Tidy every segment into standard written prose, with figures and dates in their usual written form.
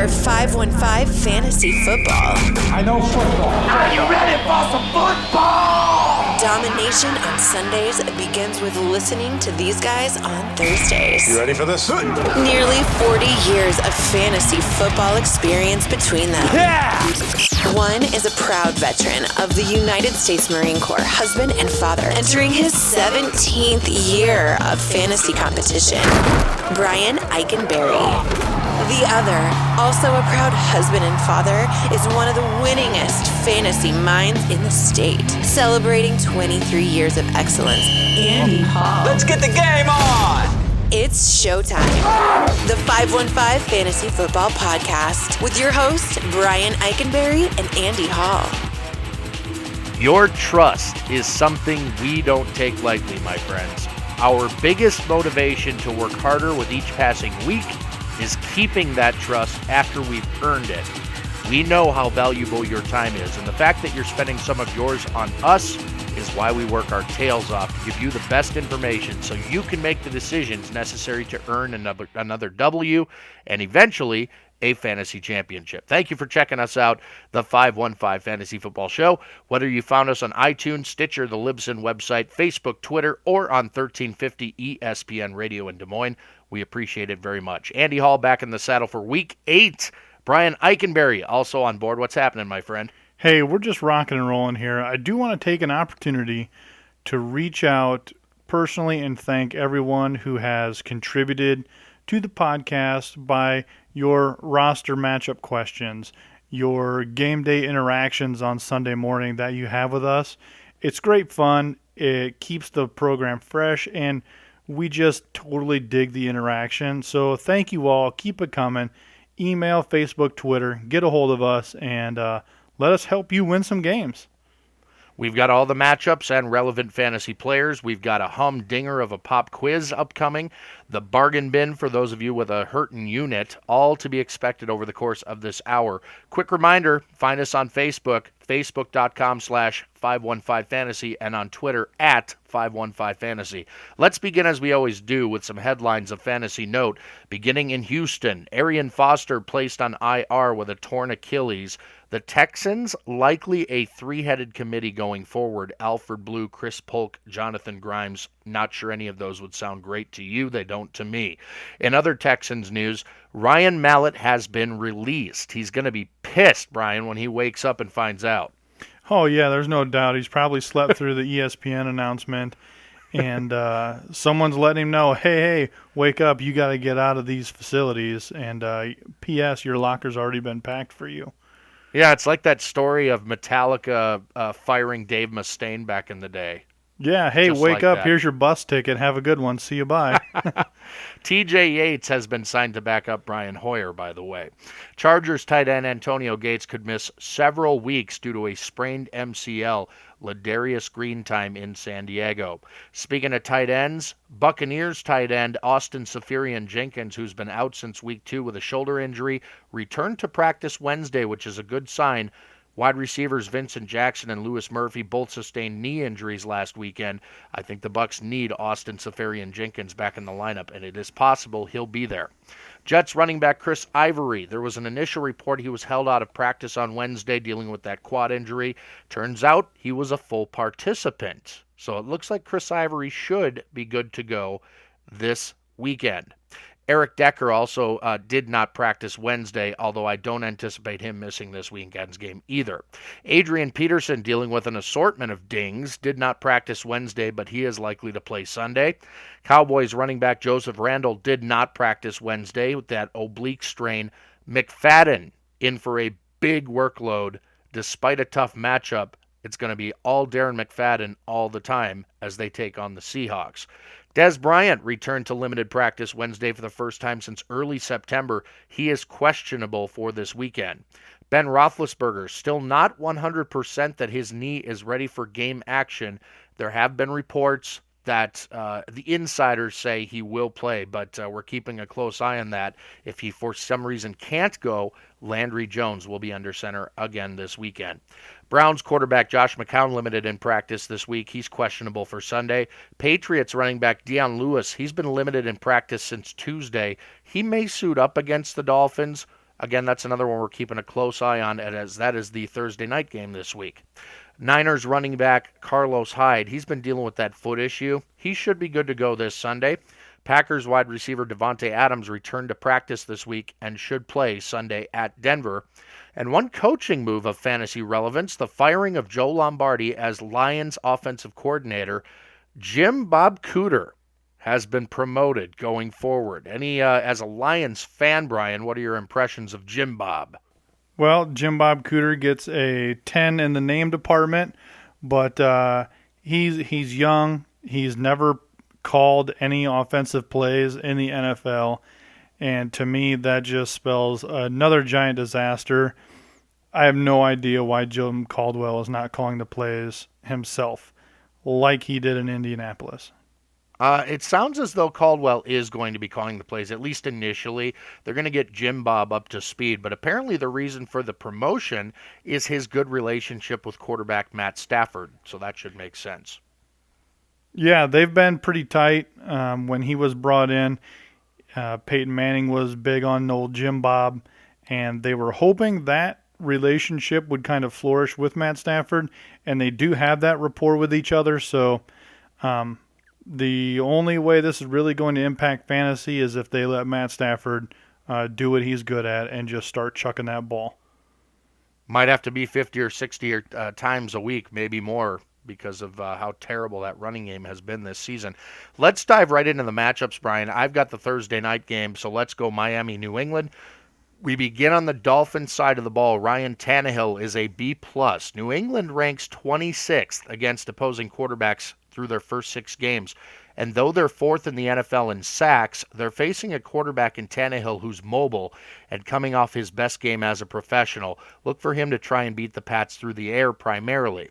for 515 Fantasy Football. I know football. Are you ready for some football? Domination on Sundays begins with listening to these guys on Thursdays. You ready for this? Nearly 40 years of fantasy football experience between them. Yeah! One is a proud veteran of the United States Marine Corps, husband and father, entering his 17th year of fantasy competition. Brian Eikenberry. The other, also a proud husband and father, is one of the winningest fantasy minds in the state. Celebrating 23 years of excellence, Andy Hall. Let's get the game on! It's showtime. The 515 Fantasy Football Podcast with your hosts, Brian Eikenberry and Andy Hall. Your trust is something we don't take lightly, my friends. Our biggest motivation to work harder with each passing week is keeping that trust after we've earned it. We know how valuable your time is, and the fact that you're spending some of yours on us is why we work our tails off to give you the best information so you can make the decisions necessary to earn another W and eventually a fantasy championship. Thank you for checking us out, the 515 Fantasy Football Show. Whether you found us on iTunes, Stitcher, the Libsyn website, Facebook, Twitter, or on 1350 ESPN Radio in Des Moines, we appreciate it very much. Andy Hall back in the saddle for Week 8. Brian Eikenberry also on board. What's happening, my friend? Hey, we're just rocking and rolling here. I do want to take an opportunity to reach out personally and thank everyone who has contributed to the podcast by your roster matchup questions, your game day interactions on Sunday morning that you have with us. It's great fun. It keeps the program fresh, and we just totally dig the interaction. So thank you all. Keep it coming. Email, Facebook, Twitter. Get a hold of us, and let us help you win some games. We've got all the matchups and relevant fantasy players. We've got a humdinger of a pop quiz upcoming, the bargain bin for those of you with a hurtin' unit, all to be expected over the course of this hour. Quick reminder, find us on Facebook, facebook.com/515fantasy, and on Twitter @515fantasy. Let's begin as we always do with some headlines of fantasy note. Beginning in Houston, Arian Foster placed on IR with a torn Achilles. The Texans, likely a three-headed committee going forward. Alfred Blue, Chris Polk, Jonathan Grimes. Not sure any of those would sound great to you. They don't to me. In other Texans news, Ryan Mallett has been released. He's going to be pissed, Brian, when he wakes up and finds out. Oh, yeah, there's no doubt. He's probably slept through the ESPN announcement, and someone's letting him know, hey, wake up. You got to get out of these facilities. And P.S., your locker's already been packed for you. Yeah, it's like that story of Metallica firing Dave Mustaine back in the day. Yeah, hey, Just wake like up. that. Here's your bus ticket. Have a good one. See you, bye. TJ Yates has been signed to back up Brian Hoyer, by the way. Chargers tight end Antonio Gates could miss several weeks due to a sprained MCL. Ladarius Green time in San Diego. Speaking of tight ends, Buccaneers tight end Austin Seferian-Jenkins, who's been out since week 2 with a shoulder injury, returned to practice Wednesday, which is a good sign. Wide receivers Vincent Jackson and Louis Murphy both sustained knee injuries last weekend. I think the Bucs need Austin Seferian-Jenkins back in the lineup, and it is possible he'll be there. Jets running back Chris Ivory. There was an initial report he was held out of practice on Wednesday dealing with that quad injury. Turns out he was a full participant. So it looks like Chris Ivory should be good to go this weekend. Eric Decker also did not practice Wednesday, although I don't anticipate him missing this weekend's game either. Adrian Peterson, dealing with an assortment of dings, did not practice Wednesday, but he is likely to play Sunday. Cowboys running back Joseph Randle did not practice Wednesday with that oblique strain. McFadden in for a big workload. Despite a tough matchup, it's going to be all Darren McFadden all the time as they take on the Seahawks. Dez Bryant returned to limited practice Wednesday for the first time since early September. He is questionable for this weekend. Ben Roethlisberger, still not 100% that his knee is ready for game action. There have been reports that the insiders say he will play, but we're keeping a close eye on that. If he for some reason can't go, Landry Jones will be under center again this weekend. Browns quarterback Josh McCown limited in practice this week. He's questionable for Sunday. Patriots running back Deion Lewis, he's been limited in practice since Tuesday. He may suit up against the Dolphins, Again, that's another one we're keeping a close eye on, as that is the Thursday night game this week. Niners running back Carlos Hyde, he's been dealing with that foot issue. He should be good to go this Sunday. Packers wide receiver Devontae Adams returned to practice this week and should play Sunday at Denver. And one coaching move of fantasy relevance, the firing of Joe Lombardi as Lions offensive coordinator. Jim Bob Cooter has been promoted going forward. As a Lions fan, Brian, what are your impressions of Jim Bob? Well, Jim Bob Cooter gets a 10 in the name department, but he's young. He's never called any offensive plays in the NFL, and to me that just spells another giant disaster. I have no idea why Jim Caldwell is not calling the plays himself like he did in Indianapolis. It sounds as though Caldwell is going to be calling the plays, at least initially. They're going to get Jim Bob up to speed, but apparently the reason for the promotion is his good relationship with quarterback Matt Stafford, so that should make sense. Yeah, they've been pretty tight. When he was brought in, Peyton Manning was big on old Jim Bob, and they were hoping that relationship would kind of flourish with Matt Stafford, and they do have that rapport with each other, so the only way this is really going to impact fantasy is if they let Matt Stafford do what he's good at and just start chucking that ball. Might have to be 50 or 60 times a week, maybe more, because of how terrible that running game has been this season. Let's dive right into the matchups, Brian. I've got the Thursday night game, so let's go Miami, New England. We begin on the Dolphins side of the ball. Ryan Tannehill is a B+. New England ranks 26th against opposing quarterbacks through their first 6 games. And though they're 4th in the NFL in sacks, they're facing a quarterback in Tannehill who's mobile and coming off his best game as a professional. Look for him to try and beat the Pats through the air primarily.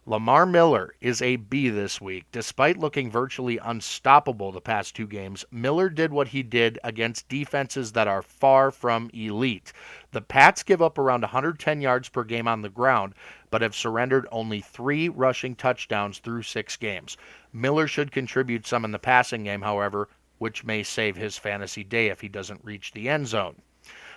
Lamar Miller is a B this week. Despite looking virtually unstoppable the past 2 games, Miller did what he did against defenses that are far from elite. The Pats give up around 110 yards per game on the ground, but have surrendered only 3 rushing touchdowns through 6 games. Miller should contribute some in the passing game, however, which may save his fantasy day if he doesn't reach the end zone.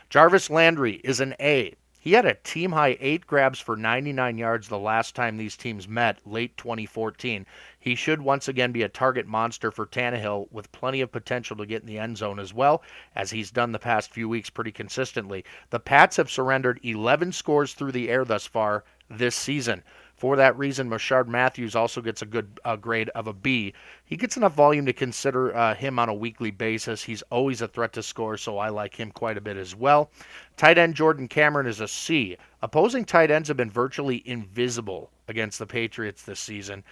Jarvis Landry is an A. He had a team-high 8 grabs for 99 yards the last time these teams met, late 2014. He should once again be a target monster for Tannehill, with plenty of potential to get in the end zone as well, as he's done the past few weeks pretty consistently. The Pats have surrendered 11 scores through the air thus far this season. For that reason, Mashard Matthews also gets a good grade of a B. He gets enough volume to consider him on a weekly basis. He's always a threat to score, so I like him quite a bit as well. Tight end Jordan Cameron is a C. Opposing tight ends have been virtually invisible against the Patriots this season.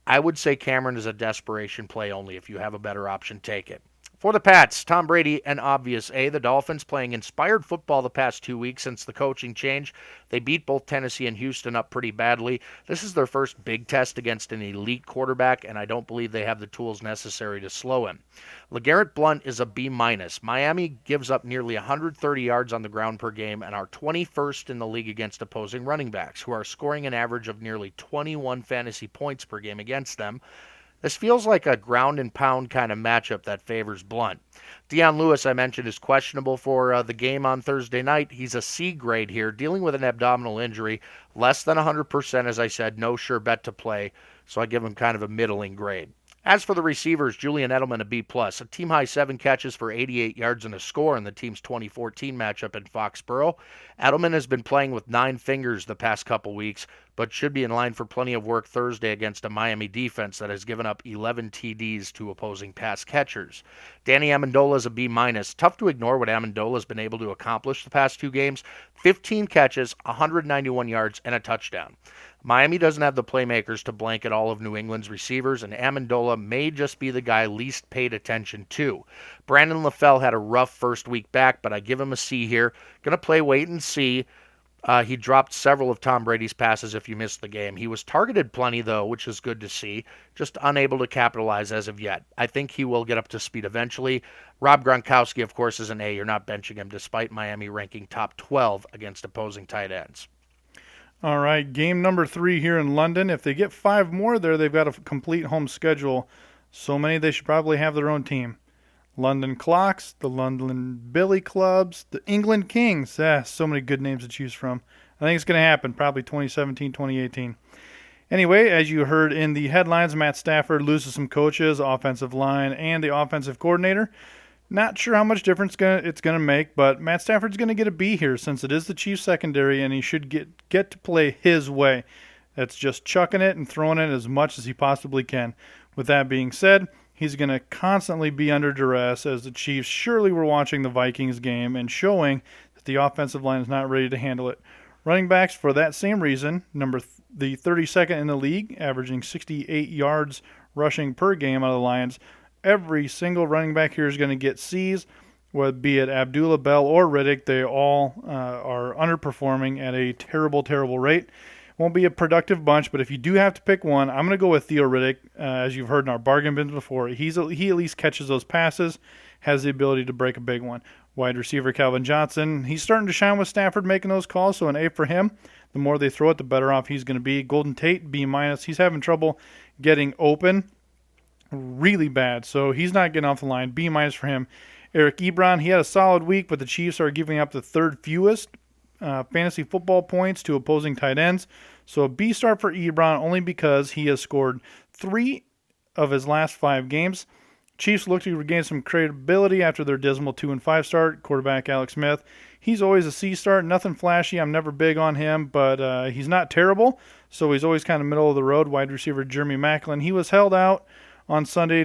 I would say Cameron is a desperation play only. If you have a better option, take it. For the Pats, Tom Brady, an obvious A. The Dolphins playing inspired football the past 2 weeks since the coaching change. They beat both Tennessee and Houston up pretty badly. This is their first big test against an elite quarterback, and I don't believe they have the tools necessary to slow him. LeGarrette Blount is a B-. Miami gives up nearly 130 yards on the ground per game and are 21st in the league against opposing running backs, who are scoring an average of nearly 21 fantasy points per game against them. This feels like a ground and pound kind of matchup that favors Blount. Deion Lewis, I mentioned, is questionable for the game on Thursday night. He's a C grade here, dealing with an abdominal injury. Less than 100%, as I said, no sure bet to play, so I give him kind of a middling grade. As for the receivers, Julian Edelman, a B+. A team-high 7 catches for 88 yards and a score in the team's 2014 matchup in Foxborough. Edelman has been playing with 9 fingers the past couple weeks, but should be in line for plenty of work Thursday against a Miami defense that has given up 11 TDs to opposing pass catchers. Danny Amendola is a B-. Tough to ignore what Amendola has been able to accomplish the past 2 games. 15 catches, 191 yards, and a touchdown. Miami doesn't have the playmakers to blanket all of New England's receivers, and Amendola may just be the guy least paid attention to. Brandon LaFell had a rough first week back, but I give him a C here. Going to play wait and see. He dropped several of Tom Brady's passes if you missed the game. He was targeted plenty, though, which is good to see, just unable to capitalize as of yet. I think he will get up to speed eventually. Rob Gronkowski, of course, is an A. You're not benching him, despite Miami ranking top 12 against opposing tight ends. All right, game number 3 here in London. If they get 5 more there, they've got a complete home schedule. So many they should probably have their own team. London Clocks, the London Billy Clubs, the England Kings. So many good names to choose from. I think it's going to happen, probably 2017, 2018. Anyway, as you heard in the headlines, Matt Stafford loses some coaches, offensive line, and the offensive coordinator. Not sure how much difference it's going to make, but Matt Stafford's going to get a B here since it is the Chiefs secondary, and he should get to play his way. That's just chucking it and throwing it as much as he possibly can. With that being said, he's going to constantly be under duress as the Chiefs surely were watching the Vikings game and showing that the offensive line is not ready to handle it. Running backs, for that same reason, the 32nd in the league, averaging 68 yards rushing per game out of the Lions. Every single running back here is going to get C's, whether be it Abdullah, Bell, or Riddick. They all are underperforming at a terrible, terrible rate. Won't be a productive bunch, but if you do have to pick one, I'm going to go with Theo Riddick. As you've heard in our bargain bins before, he at least catches those passes, has the ability to break a big one. Wide receiver Calvin Johnson, he's starting to shine with Stafford making those calls, so an A for him. The more they throw it, the better off he's going to be. Golden Tate, B-. He's having trouble getting open really bad, so he's not getting off the line. B- for him. Eric Ebron, he had a solid week, but the Chiefs are giving up the third fewest fantasy football points to opposing tight ends. So a B start for Ebron only because he has scored 3 of his last 5 games. Chiefs look to regain some credibility after their dismal 2-5 start. Quarterback Alex Smith, he's always a C start, nothing flashy. I'm never big on him, but he's not terrible, so he's always kind of middle of the road. Wide receiver Jeremy Maclin, he was held out on Sunday,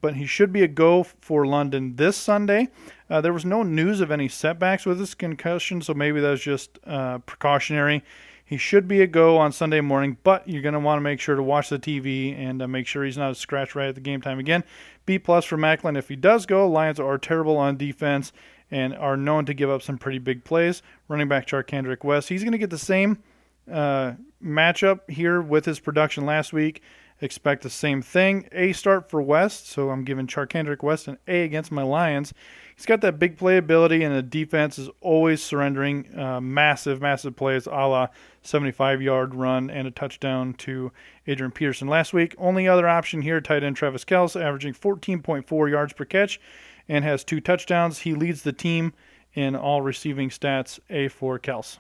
but he should be a go for London this Sunday. There was no news of any setbacks with his concussion, so maybe that was just precautionary. He should be a go on Sunday morning, but you're going to want to make sure to watch the TV and make sure he's not a scratch right at the game time again. B+ for Macklin. If he does go, Lions are terrible on defense and are known to give up some pretty big plays. Running back Charkandrick West, he's going to get the same matchup here with his production last week. Expect the same thing. A start for West, so I'm giving Charkandrick West an A against my Lions. He's got that big playability, and the defense is always surrendering massive plays, a la 75-yard run and a touchdown to Adrian Peterson last week. Only other option here, tight end Travis Kelce, averaging 14.4 yards per catch and has 2 touchdowns. He leads the team in all receiving stats. A for Kelce.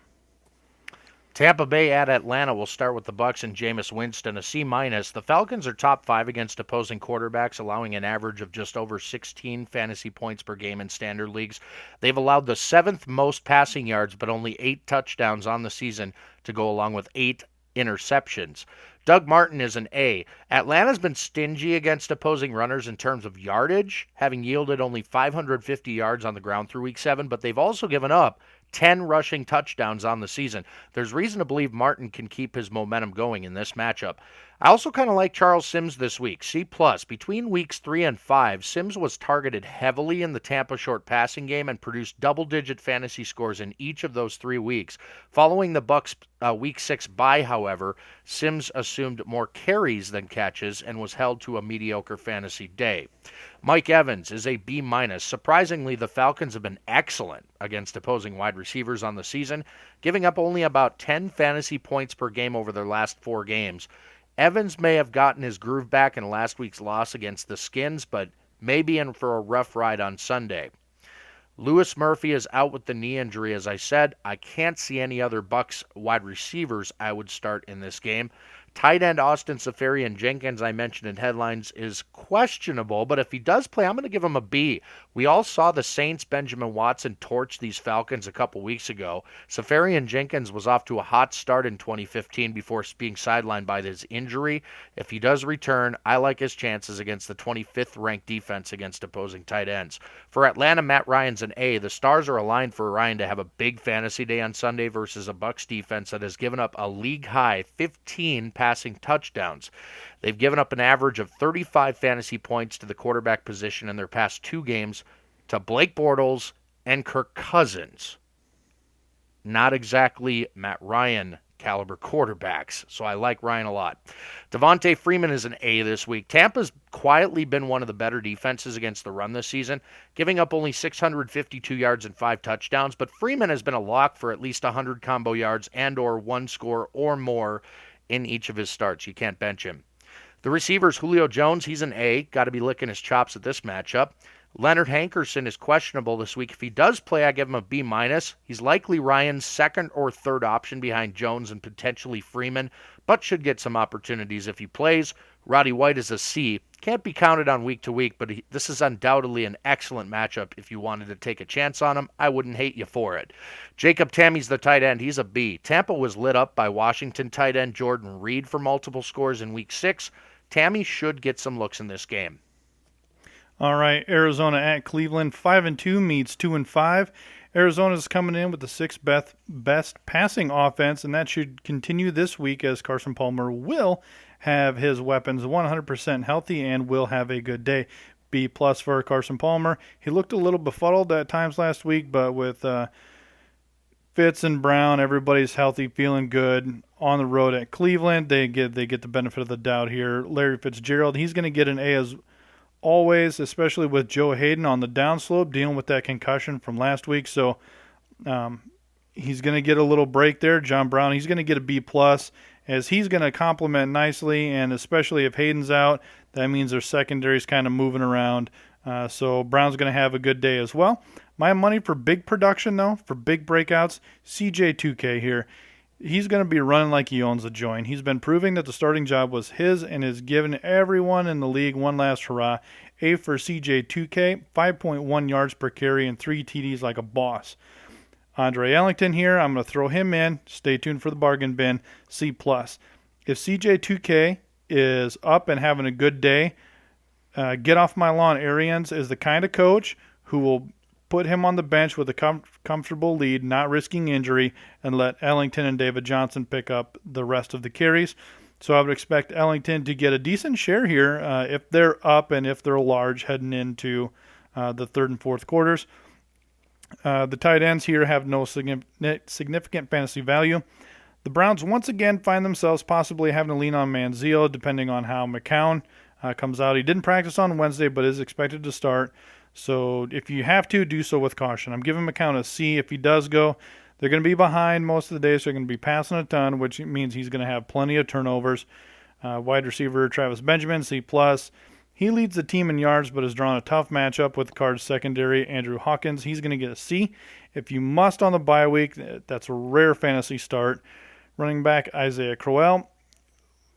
Tampa Bay at Atlanta. We'll start with the Bucs and Jameis Winston, a C-. The Falcons are top 5 against opposing quarterbacks, allowing an average of just over 16 fantasy points per game in standard leagues. They've allowed the 7th most passing yards, but only 8 touchdowns on the season to go along with 8 interceptions. Doug Martin is an A. Atlanta's been stingy against opposing runners in terms of yardage, having yielded only 550 yards on the ground through Week 7, but they've also given up 10 rushing touchdowns on the season. There's reason to believe Martin can keep his momentum going in this matchup. I also kind of like Charles Sims this week, C+. Between weeks 3 and 5, Sims was targeted heavily in the Tampa short passing game and produced double-digit fantasy scores in each of those 3 weeks. Following the Bucs' Week 6 bye, however, Sims assumed more carries than catches and was held to a mediocre fantasy day. Mike Evans is a B-. Surprisingly, the Falcons have been excellent against opposing wide receivers on the season, giving up only about 10 fantasy points per game over their last 4 games. Evans may have gotten his groove back in last week's loss against the Skins, but may be in for a rough ride on Sunday. Lewis Murphy is out with the knee injury, as I said. I can't see any other Bucs wide receivers I would start in this game. Tight end Austin Seferian-Jenkins, I mentioned in headlines, is questionable, but if he does play, I'm going to give him a B. We all saw the Saints' Benjamin Watson torch these Falcons a couple weeks ago. Seferian-Jenkins was off to a hot start in 2015 before being sidelined by his injury. If he does return, I like his chances against the 25th-ranked defense against opposing tight ends. For Atlanta, Matt Ryan's an A. The stars are aligned for Ryan to have a big fantasy day on Sunday versus a Bucs defense that has given up a league-high 15 passing touchdowns. They've given up an average of 35 fantasy points to the quarterback position in their past 2 games to Blake Bortles and Kirk Cousins. Not exactly Matt Ryan caliber quarterbacks, so I like Ryan a lot. Devontae Freeman is an A this week. Tampa's quietly been one of the better defenses against the run this season, giving up only 652 yards and 5 touchdowns, but Freeman has been a lock for at least 100 combo yards and or 1 score or more in each of his starts. You can't bench him. The receivers, Julio Jones, he's an A. Got to be licking his chops at this matchup. Leonard Hankerson is questionable this week. If he does play, I give him a B-. He's likely Ryan's second or third option behind Jones and potentially Freeman, but should get some opportunities if he plays. Roddy White is a C. Can't be counted on week to week, but this is undoubtedly an excellent matchup if you wanted to take a chance on him. I wouldn't hate you for it. Jacob Tammy's the tight end. He's a B. Tampa was lit up by Washington tight end Jordan Reed for multiple scores in week 6. Tammy should get some looks in this game. All right, Arizona at Cleveland, 5-2 meets 2-5. Arizona's coming in with the sixth best passing offense, and that should continue this week as Carson Palmer will have his weapons 100% healthy and will have a good day. B+ for Carson Palmer. He looked a little befuddled at times last week, but with Fitz and Brown, everybody's healthy, feeling good. On the road at Cleveland, they get the benefit of the doubt here. Larry Fitzgerald, he's going to get an A as always, especially with Joe Hayden on the downslope, dealing with that concussion from last week. So he's going to get a little break there. John Brown, he's going to get a B+, as he's going to complement nicely, and especially if Hayden's out, that means their secondary's kind of moving around. So Brown's going to have a good day as well. My money for big production, though, for big breakouts, CJ2K here. He's going to be running like he owns the joint. He's been proving that the starting job was his and has given everyone in the league one last hurrah. A for CJ2K, 5.1 yards per carry and 3 TDs like a boss. Andre Ellington here, I'm going to throw him in. Stay tuned for the bargain bin, C+. If CJ2K is up and having a good day, get off my lawn. Arians is the kind of coach who will put him on the bench with a comfortable lead, not risking injury, and let Ellington and David Johnson pick up the rest of the carries. So I would expect Ellington to get a decent share here if they're up and if they're large heading into the third and fourth quarters. The tight ends here have no significant fantasy value. The Browns once again find themselves possibly having to lean on Manziel depending on how McCown comes out. He didn't practice on Wednesday but is expected to start. So if you have to, do so with caution. I'm giving McCown a C. If he does go, they're going to be behind most of the day, so they're going to be passing a ton, which means he's going to have plenty of turnovers. Wide receiver Travis Benjamin, C+. He leads the team in yards but has drawn a tough matchup with the Cards secondary, Andrew Hawkins. He's going to get a C. If you must on the bye week, that's a rare fantasy start. Running back Isaiah Crowell.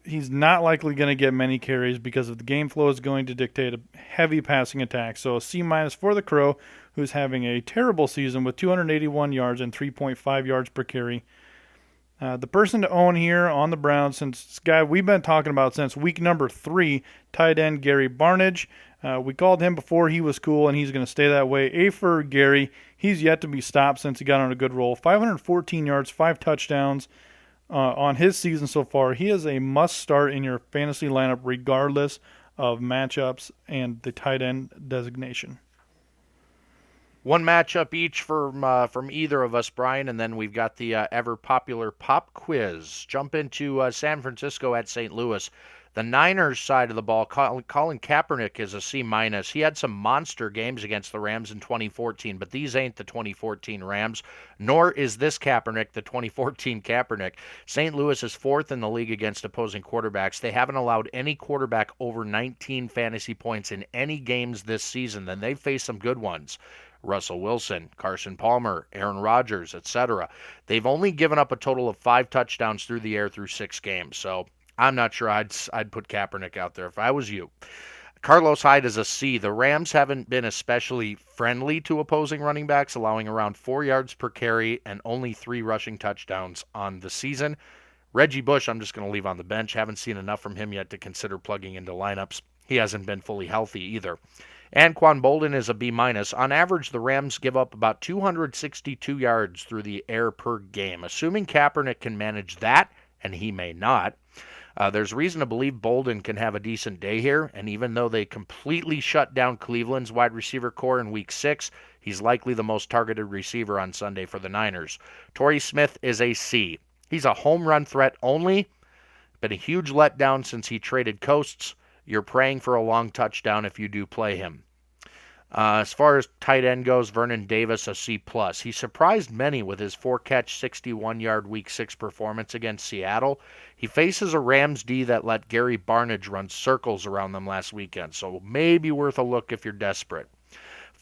He's not likely going to get many carries because of the game flow is going to dictate a heavy passing attack. So a C- for the Crow, who's having a terrible season with 281 yards and 3.5 yards per carry. The person to own here on the Browns, since this guy we've been talking about since week number 3, tight end Gary Barnidge. We called him before he was cool, and he's going to stay that way. A for Gary. He's yet to be stopped since he got on a good roll. 514 yards, 5 touchdowns. On his season so far, he is a must-start in your fantasy lineup regardless of matchups and the tight end designation. One matchup each from either of us, Brian, and then we've got the ever-popular pop quiz. Jump into San Francisco at St. Louis. The Niners side of the ball, Colin Kaepernick is a C-. He had some monster games against the Rams in 2014, but these ain't the 2014 Rams, nor is this Kaepernick the 2014 Kaepernick. St. Louis is 4th in the league against opposing quarterbacks. They haven't allowed any quarterback over 19 fantasy points in any games this season. Then they've faced some good ones. Russell Wilson, Carson Palmer, Aaron Rodgers, etc. They've only given up a total of 5 touchdowns through the air through 6 games, so I'm not sure I'd put Kaepernick out there if I was you. Carlos Hyde is a C. The Rams haven't been especially friendly to opposing running backs, allowing around 4 yards per carry and only 3 rushing touchdowns on the season. Reggie Bush, I'm just going to leave on the bench. Haven't seen enough from him yet to consider plugging into lineups. He hasn't been fully healthy either. Anquan Boldin is a B-. On average, the Rams give up about 262 yards through the air per game. Assuming Kaepernick can manage that, and he may not, there's reason to believe Boldin can have a decent day here, and even though they completely shut down Cleveland's wide receiver core in Week 6, he's likely the most targeted receiver on Sunday for the Niners. Torrey Smith is a C. He's a home run threat only, been a huge letdown since he traded coasts. You're praying for a long touchdown if you do play him. As far as tight end goes, Vernon Davis, a C+. He surprised many with his 4-catch, 61-yard Week 6 performance against Seattle. He faces a Rams D that let Gary Barnidge run circles around them last weekend, so maybe worth a look if you're desperate.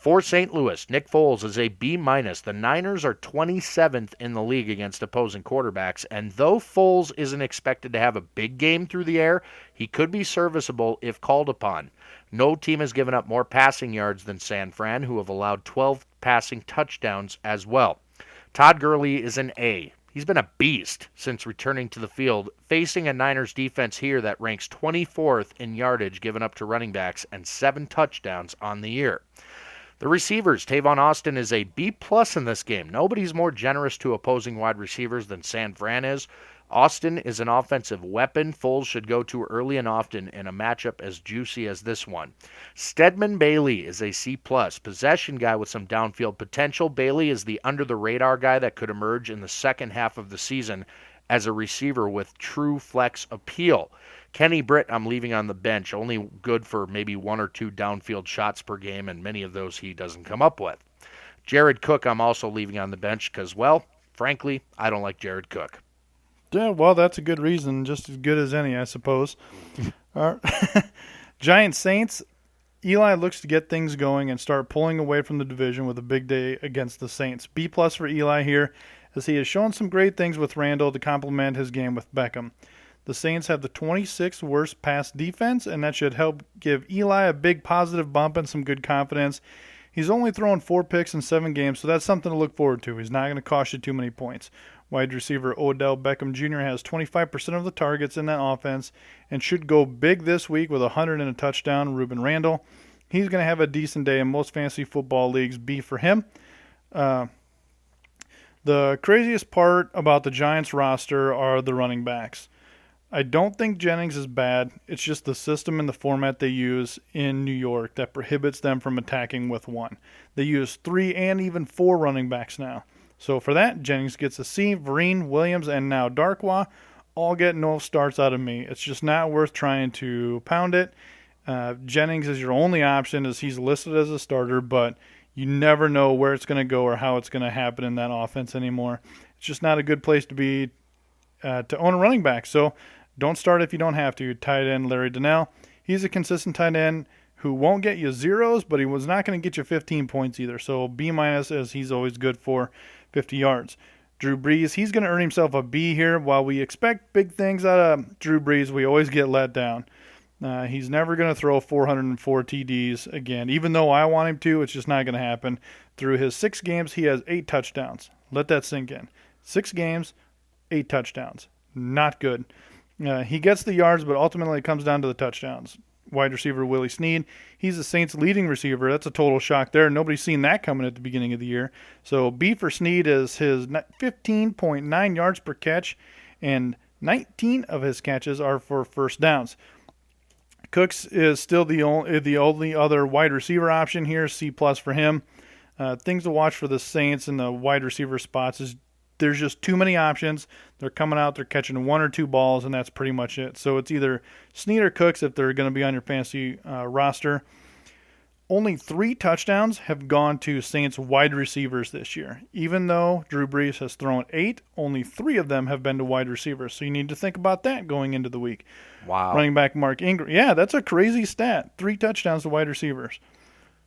For St. Louis, Nick Foles is a B-. The Niners are 27th in the league against opposing quarterbacks, and though Foles isn't expected to have a big game through the air, he could be serviceable if called upon. No team has given up more passing yards than San Fran, who have allowed 12 passing touchdowns as well. Todd Gurley is an A. He's been a beast since returning to the field, facing a Niners defense here that ranks 24th in yardage given up to running backs and 7 touchdowns on the year. The receivers, Tavon Austin is a B+ in this game. Nobody's more generous to opposing wide receivers than San Fran is. Austin is an offensive weapon Foles should go to early and often in a matchup as juicy as this one. Stedman Bailey is a C+, possession guy with some downfield potential. Bailey is the under-the-radar guy that could emerge in the second half of the season as a receiver with true flex appeal. Kenny Britt, I'm leaving on the bench, only good for maybe 1 or 2 downfield shots per game, and many of those he doesn't come up with. Jared Cook, I'm also leaving on the bench because, well, frankly, I don't like Jared Cook. Yeah, well, that's a good reason, just as good as any, I suppose. Giants Saints, Eli looks to get things going and start pulling away from the division with a big day against the Saints. B+ for Eli here, as he has shown some great things with Randall to complement his game with Beckham. The Saints have the 26th worst pass defense, and that should help give Eli a big positive bump and some good confidence. He's only thrown 4 picks in 7 games, so that's something to look forward to. He's not going to cost you too many points. Wide receiver Odell Beckham Jr. has 25% of the targets in that offense and should go big this week with 100 and a touchdown. Ruben Randall, he's going to have a decent day in most fantasy football leagues. B for him. The craziest part about the Giants roster are the running backs. I don't think Jennings is bad. It's just the system and the format they use in New York that prohibits them from attacking with 1. They use 3 and even 4 running backs now. So for that, Jennings gets a C. Vereen, Williams, and now Darkwa all get no starts out of me. It's just not worth trying to pound it. Jennings is your only option as he's listed as a starter, but you never know where it's going to go or how it's going to happen in that offense anymore. It's just not a good place to be to own a running back. So don't start if you don't have to. Tight end Larry Donnell. He's a consistent tight end who won't get you zeros, but he was not going to get you 15 points either. So B- as he's always good for 50 yards. Drew Brees, he's going to earn himself a B here. While we expect big things out of Drew Brees, we always get let down. He's never going to throw 404 TDs again. Even though I want him to, it's just not going to happen. Through his 6 games, he has 8 touchdowns. Let that sink in. 6 games, 8 touchdowns. Not good. He gets the yards, but ultimately it comes down to the touchdowns. Wide receiver Willie Snead, he's the Saints' leading receiver. That's a total shock there. Nobody's seen that coming at the beginning of the year. So B for Snead is his 15.9 yards per catch, and 19 of his catches are for first downs. Cooks is still the only other wide receiver option here, C+ for him. Things to watch for the Saints in the wide receiver spots is there's just too many options. They're coming out, they're catching 1 or 2 balls, and that's pretty much it. So it's either Snead or Cooks if they're going to be on your fantasy roster. Only 3 touchdowns have gone to Saints wide receivers this year. Even though Drew Brees has thrown 8, only 3 of them have been to wide receivers. So you need to think about that going into the week. Wow. Running back Mark Ingram. Yeah, that's a crazy stat. 3 touchdowns to wide receivers.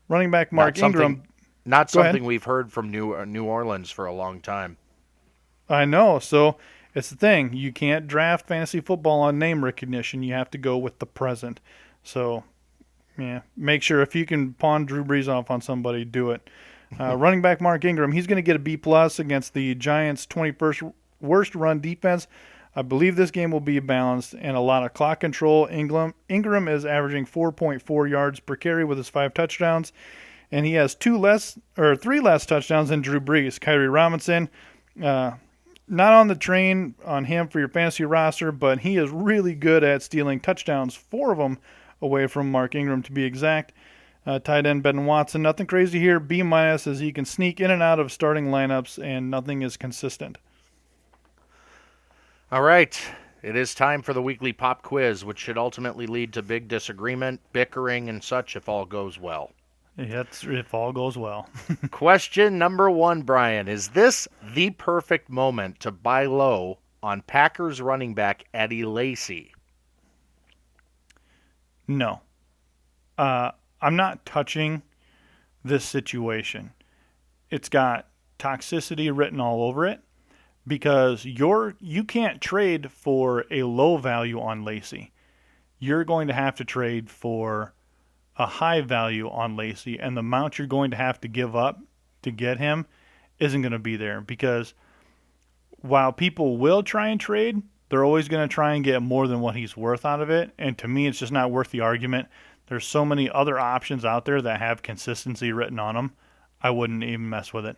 Running back Mark Ingram. Not something we've heard from New Orleans for a long time. I know. So it's the thing. You can't draft fantasy football on name recognition. You have to go with the present. So, yeah, make sure if you can pawn Drew Brees off on somebody, do it. Running back Mark Ingram, he's going to get a B+ against the Giants' 21st worst run defense. I believe this game will be balanced and a lot of clock control. Ingram is averaging 4.4 yards per carry with his 5 touchdowns, and he has 3 less touchdowns than Drew Brees. Kyrie Robinson, not on the train on him for your fantasy roster, but he is really good at stealing touchdowns, 4 of them away from Mark Ingram to be exact. Tight end Ben Watson, nothing crazy here. B- as he can sneak in and out of starting lineups and nothing is consistent. All right. It is time for the weekly pop quiz, which should ultimately lead to big disagreement, bickering, and such if all goes well. If all goes well. Question number 1, Brian. Is this the perfect moment to buy low on Packers running back Eddie Lacy? No. I'm not touching this situation. It's got toxicity written all over it because you can't trade for a low value on Lacy. You're going to have to trade for a high value on Lacy, and the amount you're going to have to give up to get him isn't going to be there, because while people will try and trade, they're always going to try and get more than what he's worth out of it, and to me it's just not worth the argument. There's so many other options out there that have consistency written on them. I wouldn't even mess with it.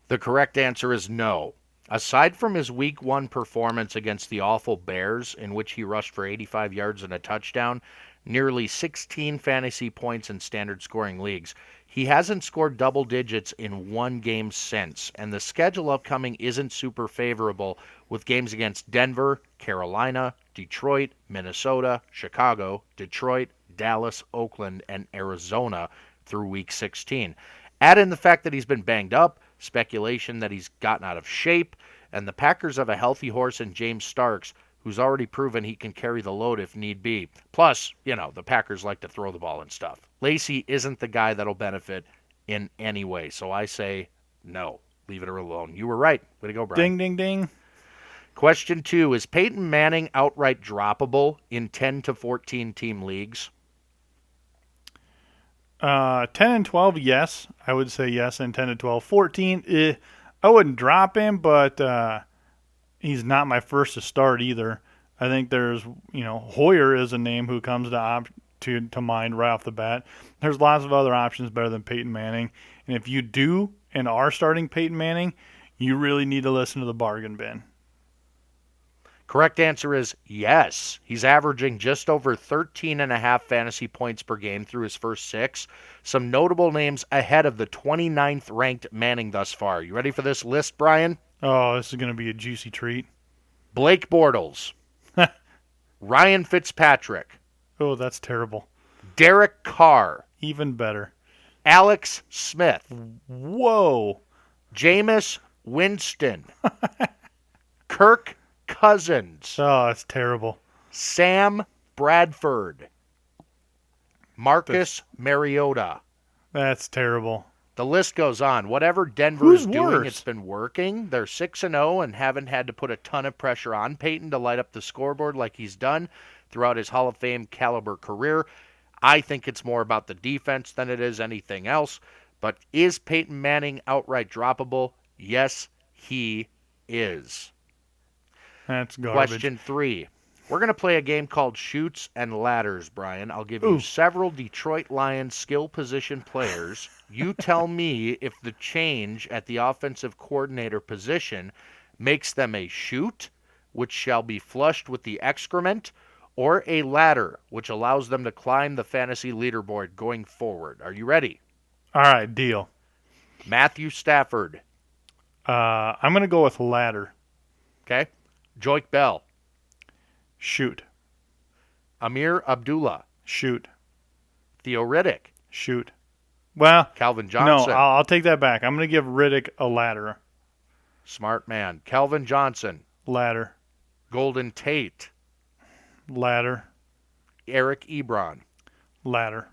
The correct answer is no. Aside from his Week 1 performance against the awful Bears, in which he rushed for 85 yards and a touchdown, nearly 16 fantasy points in standard scoring leagues, he hasn't scored double digits in one game since, and the schedule upcoming isn't super favorable, with games against Denver, Carolina, Detroit, Minnesota, Chicago, Detroit, Dallas, Oakland, and Arizona through Week 16. Add in the fact that he's been banged up, speculation that he's gotten out of shape, and the Packers have a healthy horse in James Starks, who's already proven he can carry the load if need be. Plus, the Packers like to throw the ball and stuff. Lacy isn't the guy that'll benefit in any way, so I say no. Leave it alone. You were right. Way to go, Brian. Ding, ding, ding. Question 2, is Peyton Manning outright droppable in 10 to 14 team leagues? 10 and 12, yes. I would say yes, and 10 and 12. 14, I wouldn't drop him, but he's not my first to start either. I think there's, Hoyer is a name who comes to mind right off the bat. There's lots of other options better than Peyton Manning. And if you do and are starting Peyton Manning, you really need to listen to the bargain bin. Correct answer is yes. He's averaging just over 13.5 fantasy points per game through his first 6. Some notable names ahead of the 29th ranked Manning thus far. You ready for this list, Brian? Oh, this is going to be a juicy treat. Blake Bortles. Ryan Fitzpatrick. Oh, that's terrible. Derek Carr. Even better. Alex Smith. Whoa. Jameis Winston. Kirk Cousins. Oh, that's terrible. Sam Bradford. Marcus Mariota. That's terrible. The list goes on. Whatever Denver is doing, worse? It's been working. They're 6-0 and haven't had to put a ton of pressure on Peyton to light up the scoreboard like he's done throughout his Hall of Fame caliber career. I think it's more about the defense than it is anything else. But is Peyton Manning outright droppable? Yes, he is. That's garbage. Question 3. We're going to play a game called Chutes and Ladders, Brian. I'll give you several Detroit Lions skill position players. You tell me if the change at the offensive coordinator position makes them a chute, which shall be flushed with the excrement, or a ladder, which allows them to climb the fantasy leaderboard going forward. Are you ready? All right, deal. Matthew Stafford. I'm going to go with ladder. Okay. Joik Bell. Shoot. Amir Abdullah. Shoot. Theo Riddick. Shoot. Well, Calvin Johnson. No, I'll take that back. I'm going to give Riddick a ladder. Smart man. Calvin Johnson. Ladder. Golden Tate. Ladder. Eric Ebron. Ladder.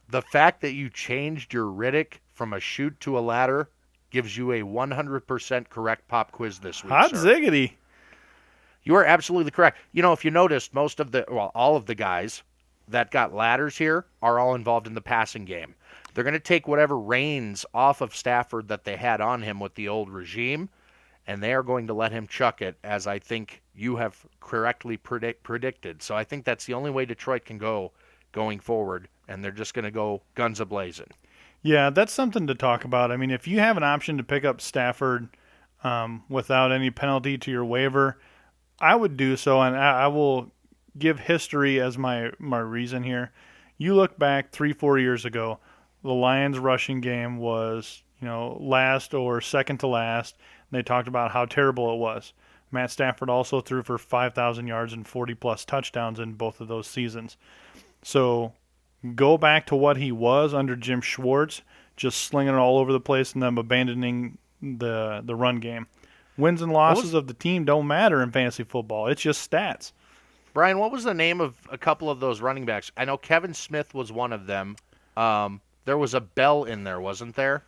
The fact that you changed your Riddick from a shoot to a ladder gives you a 100% correct pop quiz this week, Hot sir. ziggity. You are absolutely correct. If you noticed, all of the guys that got ladders here are all involved in the passing game. They're going to take whatever reins off of Stafford that they had on him with the old regime, and they are going to let him chuck it, as I think you have correctly predicted. So I think that's the only way Detroit can go going forward, and they're just going to go guns a-blazing. Yeah, that's something to talk about. I mean, if you have an option to pick up Stafford without any penalty to your waiver, I would do so, and I will give history as my reason here. You look back 3-4 years ago, the Lions rushing game was, last or second to last. They talked about how terrible it was. Matt Stafford also threw for 5,000 yards and 40-plus touchdowns in both of those seasons. So go back to what he was under Jim Schwartz, just slinging it all over the place and them abandoning the run game. Wins and losses of the team don't matter in fantasy football. It's just stats. Brian, what was the name of a couple of those running backs? I know Kevin Smith was one of them. There was a Bell in there, wasn't there?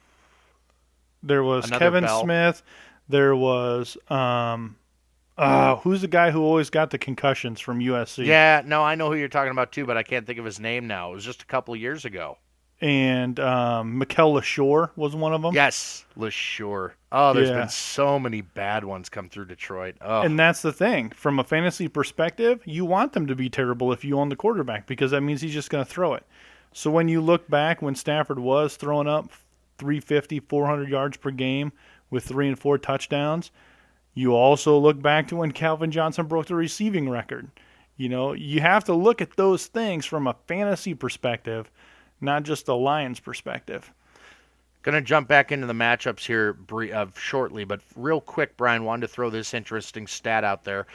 There was Another Kevin Bell. Smith. There was who's the guy who always got the concussions from USC? Yeah, no, I know who you're talking about too, but I can't think of his name now. It was just a couple of years ago. And Mikel LaShore was one of them. Yes, LaSure. Oh, there's Yeah. been so many bad ones come through Detroit. Oh, And that's the thing. From a fantasy perspective, you want them to be terrible if you own the quarterback because that means he's just going to throw it. So when you look back when Stafford was throwing up 350, 400 yards per game with 3 and 4 touchdowns, you also look back to when Calvin Johnson broke the receiving record. You know, you have to look at those things from a fantasy perspective, not just a Lions perspective. going to jump back into the matchups here shortly, but real quick, Brian, wanted to throw this interesting stat out there.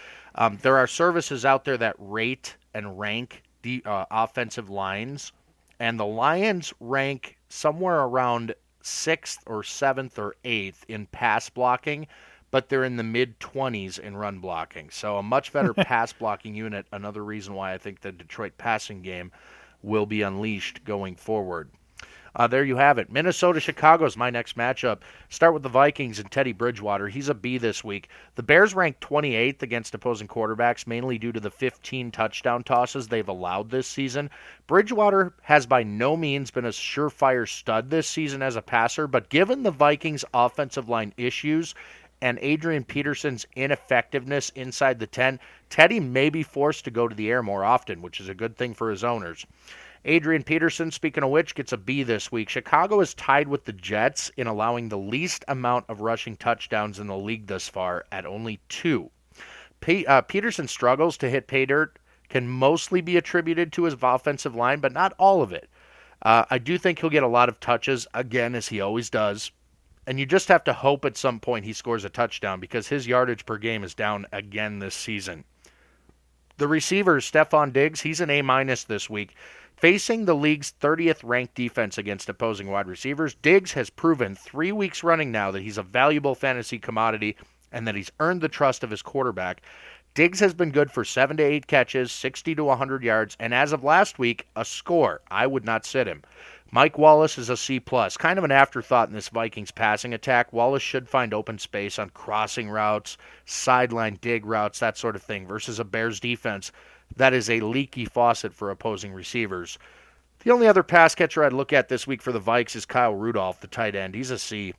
There are services out there that rate and rank the offensive lines, and the Lions rank somewhere around 6th or 7th or 8th in pass blocking, but they're in the mid-20s in run blocking. So a much better pass blocking unit, another reason why I think the Detroit passing game will be unleashed going forward. There you have it. Minnesota-Chicago is my next matchup. Start with the Vikings and Teddy Bridgewater. He's a B this week. The Bears ranked 28th against opposing quarterbacks, mainly due to the 15 touchdown tosses they've allowed this season. Bridgewater has by no means been a surefire stud this season as a passer, but given the Vikings' offensive line issues and Adrian Peterson's ineffectiveness inside the 10, Teddy may be forced to go to the air more often, which is a good thing for his owners. Adrian Peterson, speaking of which, gets a B this week. Chicago is tied with the Jets in allowing the least amount of rushing touchdowns in the league thus far at only 2. Peterson's struggles to hit pay dirt can mostly be attributed to his offensive line, but not all of it. I do think he'll get a lot of touches, again, as he always does. And you just have to hope at some point he scores a touchdown because his yardage per game is down again this season. The receivers, Stephon Diggs, he's an A- this week. Facing the league's 30th ranked defense against opposing wide receivers, Diggs has proven 3 weeks running now that he's a valuable fantasy commodity and that he's earned the trust of his quarterback. Diggs has been good for 7 to 8 catches, 60 to 100 yards, and as of last week, a score. I would not sit him. Mike Wallace is a C+, kind of an afterthought in this Vikings passing attack. Wallace should find open space on crossing routes, sideline dig routes, that sort of thing, versus a Bears defense that is a leaky faucet for opposing receivers. The only other pass catcher I'd look at this week for the Vikes is Kyle Rudolph, the tight end. He's a C.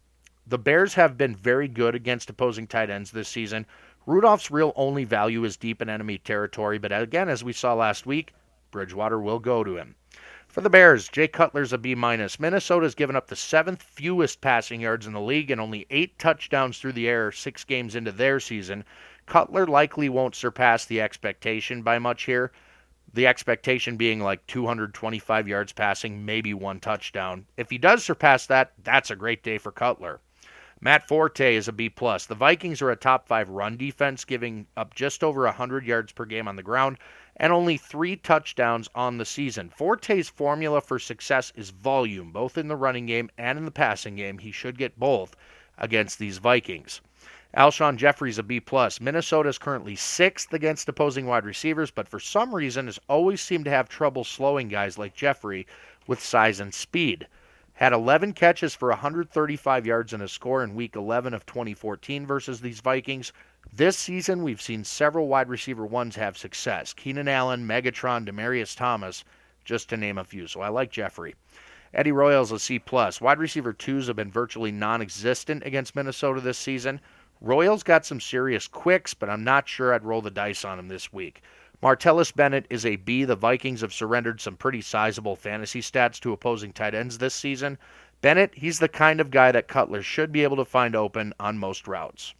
The Bears have been very good against opposing tight ends this season. Rudolph's real only value is deep in enemy territory, but again, as we saw last week, Bridgewater will go to him. For the Bears, Jay Cutler's a B-. Minnesota's given up the 7th fewest passing yards in the league and only 8 touchdowns through the air 6 games into their season. Cutler likely won't surpass the expectation by much here. The expectation being like 225 yards passing, maybe 1 touchdown. If he does surpass that, that's a great day for Cutler. Matt Forte is a B+. The Vikings are a top 5 run defense, giving up just over 100 yards per game on the ground and only 3 touchdowns on the season. Forte's formula for success is volume, both in the running game and in the passing game. He should get both against these Vikings. Alshon Jeffrey's a B+. Minnesota is currently 6th against opposing wide receivers, but for some reason has always seemed to have trouble slowing guys like Jeffrey with size and speed. Had 11 catches for 135 yards and a score in Week 11 of 2014 versus these Vikings. This season, we've seen several wide receiver ones have success. Keenan Allen, Megatron, Demaryius Thomas, just to name a few. So I like Jeffrey. Eddie Royal's a C+. Wide receiver 2s have been virtually non-existent against Minnesota this season. Royals got some serious quicks, but I'm not sure I'd roll the dice on him this week. Martellus Bennett is a B. The Vikings have surrendered some pretty sizable fantasy stats to opposing tight ends this season. Bennett, he's the kind of guy that Cutler should be able to find open on most routes.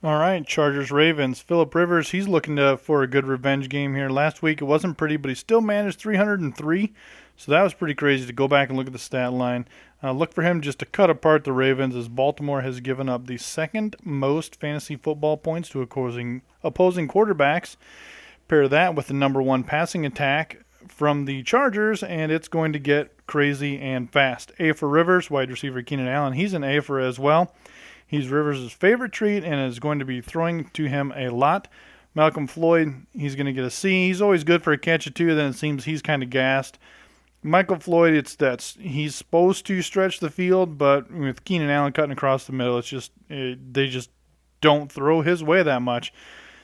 All right, Chargers-Ravens. Phillip Rivers, he's looking for a good revenge game here. Last week it wasn't pretty, but he still managed 303, so that was pretty crazy to go back and look at the stat line. Look for him just to cut apart the Ravens, as Baltimore has given up the 2nd most fantasy football points to opposing quarterbacks. Pair that with the number 1 passing attack from the Chargers, and it's going to get crazy and fast. A for Rivers, wide receiver Keenan Allen. He's an A for as well. He's Rivers' favorite treat and is going to be throwing to him a lot. Malcolm Floyd, he's going to get a C. He's always good for a catch or two, then it seems he's kind of gassed. Michael Floyd, he's supposed to stretch the field, but with Keenan Allen cutting across the middle, they just don't throw his way that much.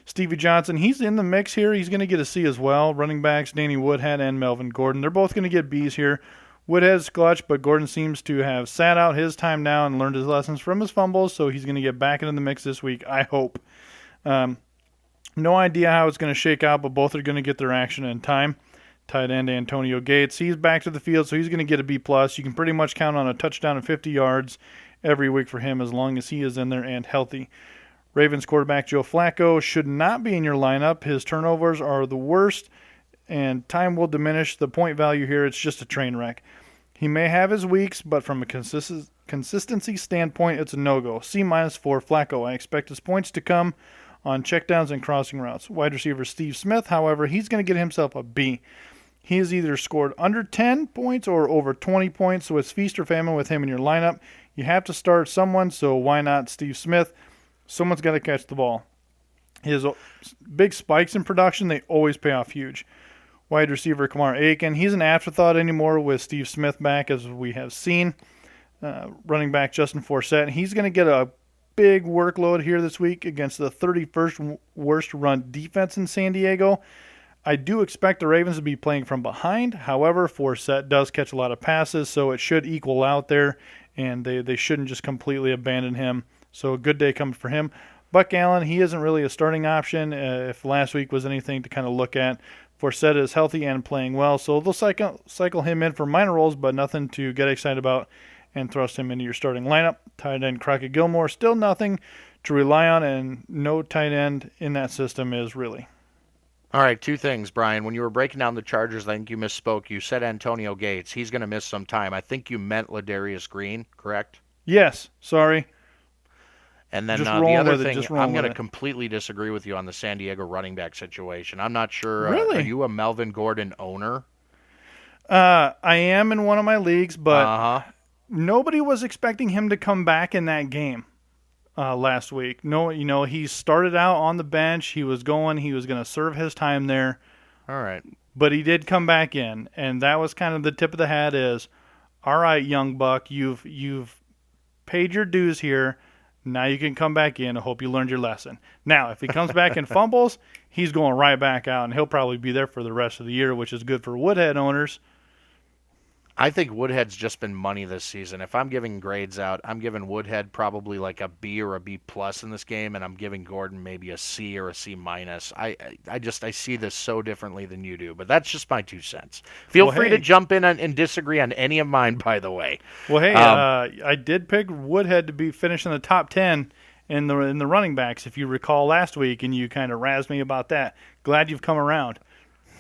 Stevie Johnson, he's in the mix here. He's going to get a C as well. Running backs, Danny Woodhead and Melvin Gordon, they're both going to get Bs here. Woodhead's clutch, but Gordon seems to have sat out his time now and learned his lessons from his fumbles, so he's going to get back into the mix this week, I hope. No idea how it's going to shake out, but both are going to get their action in time. Tight end Antonio Gates, he's back to the field, so he's going to get a B+. You can pretty much count on a touchdown and 50 yards every week for him as long as he is in there and healthy. Ravens quarterback Joe Flacco should not be in your lineup. His turnovers are the worst, and time will diminish the point value here. It's just a train wreck. He may have his weeks, but from a consistency standpoint, it's a no-go. C- for Flacco. I expect his points to come on checkdowns and crossing routes. Wide receiver Steve Smith, however, he's going to get himself a B. He has either scored under 10 points or over 20 points, so it's feast or famine with him in your lineup. You have to start someone, so why not Steve Smith? Someone's got to catch the ball. His big spikes in production, they always pay off huge. Wide receiver Kamar Aiken, he's an afterthought anymore with Steve Smith back, as we have seen. Running back Justin Forsett, he's going to get a big workload here this week against the 31st worst run defense in San Diego. I do expect the Ravens to be playing from behind. However, Forsett does catch a lot of passes, so it should equal out there, and they shouldn't just completely abandon him. So a good day coming for him. Buck Allen, he isn't really a starting option. If last week was anything to kind of look at, Forsett is healthy and playing well, so they'll cycle him in for minor roles, but nothing to get excited about and thrust him into your starting lineup. Tight end Crockett Gilmore, still nothing to rely on, and no tight end in that system is really. All right, two things, Brian. When you were breaking down the Chargers, I think you misspoke. You said Antonio Gates. He's going to miss some time. I think you meant Ladarius Green, correct? Yes, sorry. And then the other thing, I'm going to completely disagree with you on the San Diego running back situation. I'm not sure. Really? Are you a Melvin Gordon owner? I am in one of my leagues, but nobody was expecting him to come back in that game last week. No, he started out on the bench. He was going to serve his time there. All right. But he did come back in, and that was kind of the tip of the hat is, all right, young buck, you've paid your dues here. Now you can come back in. I hope you learned your lesson. Now, if he comes back and fumbles, he's going right back out, and he'll probably be there for the rest of the year, which is good for Woodhead owners. I think Woodhead's just been money this season. If I'm giving grades out, I'm giving Woodhead probably like a B or a B+ in this game, and I'm giving Gordon maybe a C or a C-. I see this so differently than you do, but that's just my 2 cents. Feel free to jump in and disagree on any of mine, by the way. Well, hey, I did pick Woodhead to be finished in the top 10 in the running backs, if you recall last week, and you kind of razzed me about that. Glad you've come around.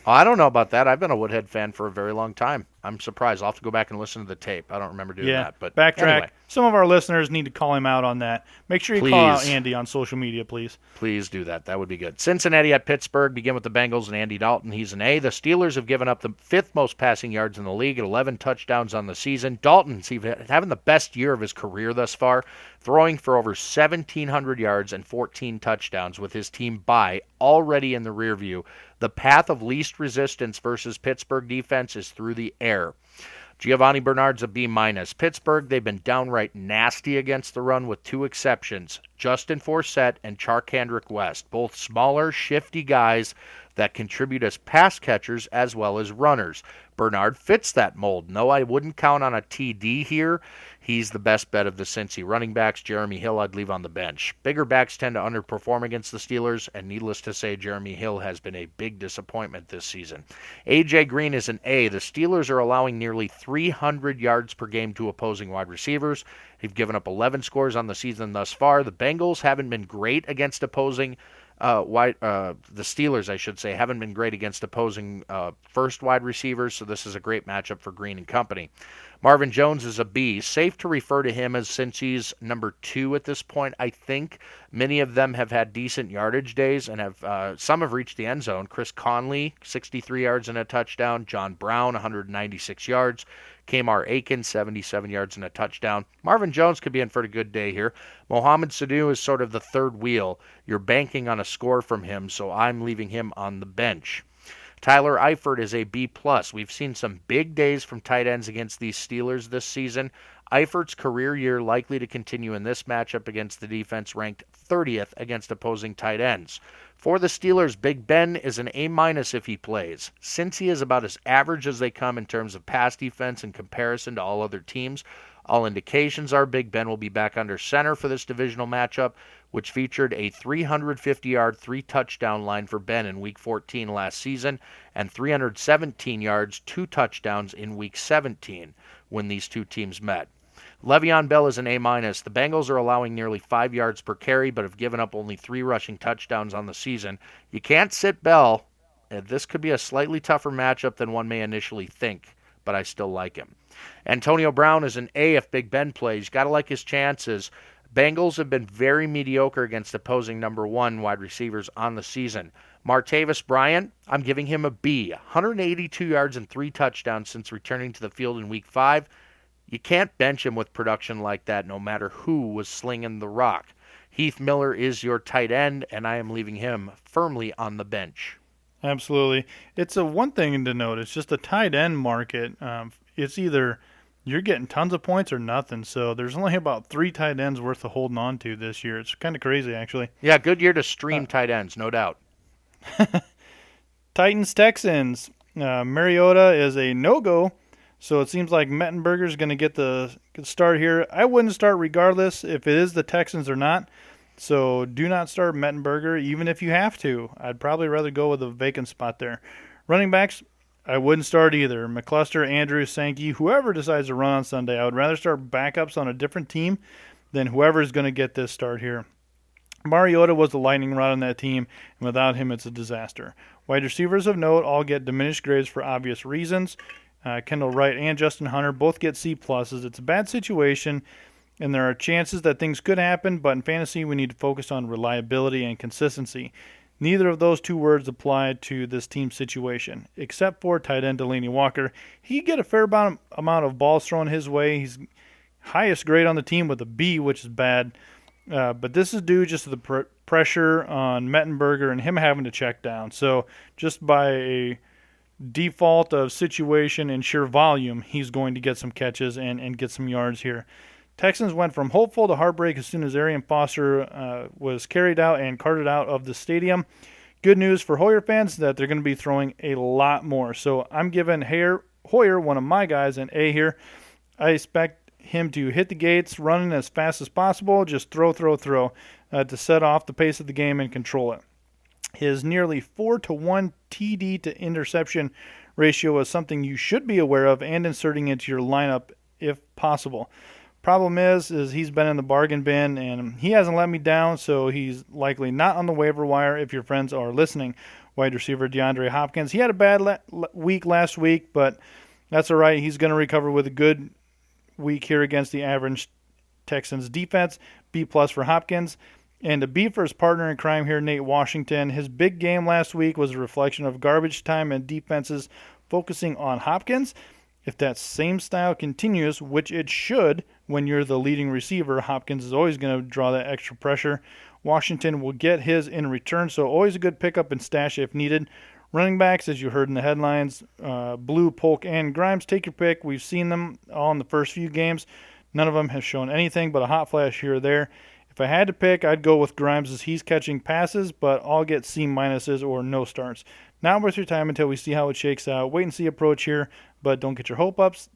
I don't know about that. I've been a Woodhead fan for a very long time. I'm surprised. I'll have to go back and listen to the tape. I don't remember doing that. But backtrack. Anyway. Some of our listeners need to call him out on that. Make sure you call out Andy on social media, please. Please do that. That would be good. Cincinnati at Pittsburgh. Begin with the Bengals and Andy Dalton. He's an A. The Steelers have given up the 5th most passing yards in the league at 11 touchdowns on the season. Dalton's having the best year of his career thus far, throwing for over 1,700 yards and 14 touchdowns with his team already in the rear view. The path of least resistance versus Pittsburgh defense is through the air. Giovanni Bernard's a B-. Pittsburgh, they've been downright nasty against the run with 2 exceptions, Justin Forsett and Charkandrick West, both smaller, shifty guys that contribute as pass catchers as well as runners. Bernard fits that mold. No, I wouldn't count on a TD here. He's the best bet of the Cincy running backs. Jeremy Hill I'd leave on the bench. Bigger backs tend to underperform against the Steelers, and needless to say, Jeremy Hill has been a big disappointment this season. A.J. Green is an A. The Steelers are allowing nearly 300 yards per game to opposing wide receivers. They've given up 11 scores on the season thus far. The Bengals haven't been great against opposing the Steelers, I should say, haven't been great against opposing first wide receivers, so this is a great matchup for Green and company. Marvin Jones is a B. Safe to refer to him as since he's number 2 at this point. I think many of them have had decent yardage days and some have reached the end zone. Chris Conley, 63 yards and a touchdown. John Brown, 196 yards. Kamar Aiken, 77 yards and a touchdown. Marvin Jones could be in for a good day here. Mohamed Sanu is sort of the third wheel. You're banking on a score from him, so I'm leaving him on the bench. Tyler Eifert is a B+. We've seen some big days from tight ends against these Steelers this season. Eifert's career year likely to continue in this matchup against the defense ranked 30th against opposing tight ends. For the Steelers, Big Ben is an A- if he plays. Since he is about as average as they come in terms of pass defense in comparison to all other teams, all indications are Big Ben will be back under center for this divisional matchup, which featured a 350-yard, 3-touchdown line for Ben in Week 14 last season and 317 yards, 2 touchdowns in Week 17 when these two teams met. Le'Veon Bell is an A-. The Bengals are allowing nearly 5 yards per carry, but have given up only 3 rushing touchdowns on the season. You can't sit Bell. This could be a slightly tougher matchup than one may initially think, but I still like him. Antonio Brown is an A if Big Ben plays. Got to like his chances. Bengals have been very mediocre against opposing number 1 wide receivers on the season. Martavis Bryant, I'm giving him a B. 182 yards and 3 touchdowns since returning to the field in Week 5. You can't bench him with production like that no matter who was slinging the rock. Heath Miller is your tight end, and I am leaving him firmly on the bench. Absolutely. It's a one thing to note. It's just the tight end market. It's either you're getting tons of points or nothing. So there's only about 3 tight ends worth of holding on to this year. It's kind of crazy, actually. Yeah, good year to stream tight ends, no doubt. Titans-Texans. Mariota is a no-go. So it seems like Mettenberger's going to get the start here. I wouldn't start regardless if it is the Texans or not. So do not start Mettenberger, even if you have to. I'd probably rather go with a vacant spot there. Running backs, I wouldn't start either. McCluster, Andrews, Sankey, whoever decides to run on Sunday. I would rather start backups on a different team than whoever is going to get this start here. Mariota was the lightning rod on that team, and without him, it's a disaster. Wide receivers of note all get diminished grades for obvious reasons. Kendall Wright and Justin Hunter both get C+. It's a bad situation, and there are chances that things could happen, but in fantasy we need to focus on reliability and consistency. Neither of those 2 words apply to this team situation, except for tight end Delaney Walker. He get a fair amount of balls thrown his way. He's highest grade on the team with a B, which is bad. But this is due just to the pressure on Mettenberger and him having to check down. So just by a default of situation and sheer volume, he's going to get some catches and get some yards here. Texans went from hopeful to heartbreak as soon as Arian Foster was carried out and carted out of the stadium. Good news for Hoyer fans that they're going to be throwing a lot more. So I'm giving Hoyer, one of my guys, an A here. I expect him to hit the gates running as fast as possible, just throw, to set off the pace of the game and control it. His nearly 4-to-1 TD to interception ratio is something you should be aware of and inserting into your lineup if possible. Problem is he's been in the bargain bin and he hasn't let me down, so he's likely not on the waiver wire if your friends are listening. Wide receiver DeAndre Hopkins, he had a bad week last week, but that's all right. He's going to recover with a good week here against the average Texans defense. B+ for Hopkins. And a B for his partner in crime here, Nate Washington. His big game last week was a reflection of garbage time and defenses focusing on Hopkins. If that same style continues, which it should when you're the leading receiver, Hopkins is always going to draw that extra pressure. Washington will get his in return, so always a good pickup and stash if needed. Running backs, as you heard in the headlines, Blue, Polk, and Grimes, take your pick. We've seen them all in the first few games. None of them have shown anything but a hot flash here or there. If I had to pick, I'd go with Grimes as he's catching passes, but I'll get C- or no starts. Not worth your time until we see how it shakes out. Wait and see approach here, but don't get your hope ups.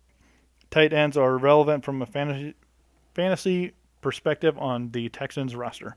Tight ends are relevant from a fantasy perspective on the Texans roster.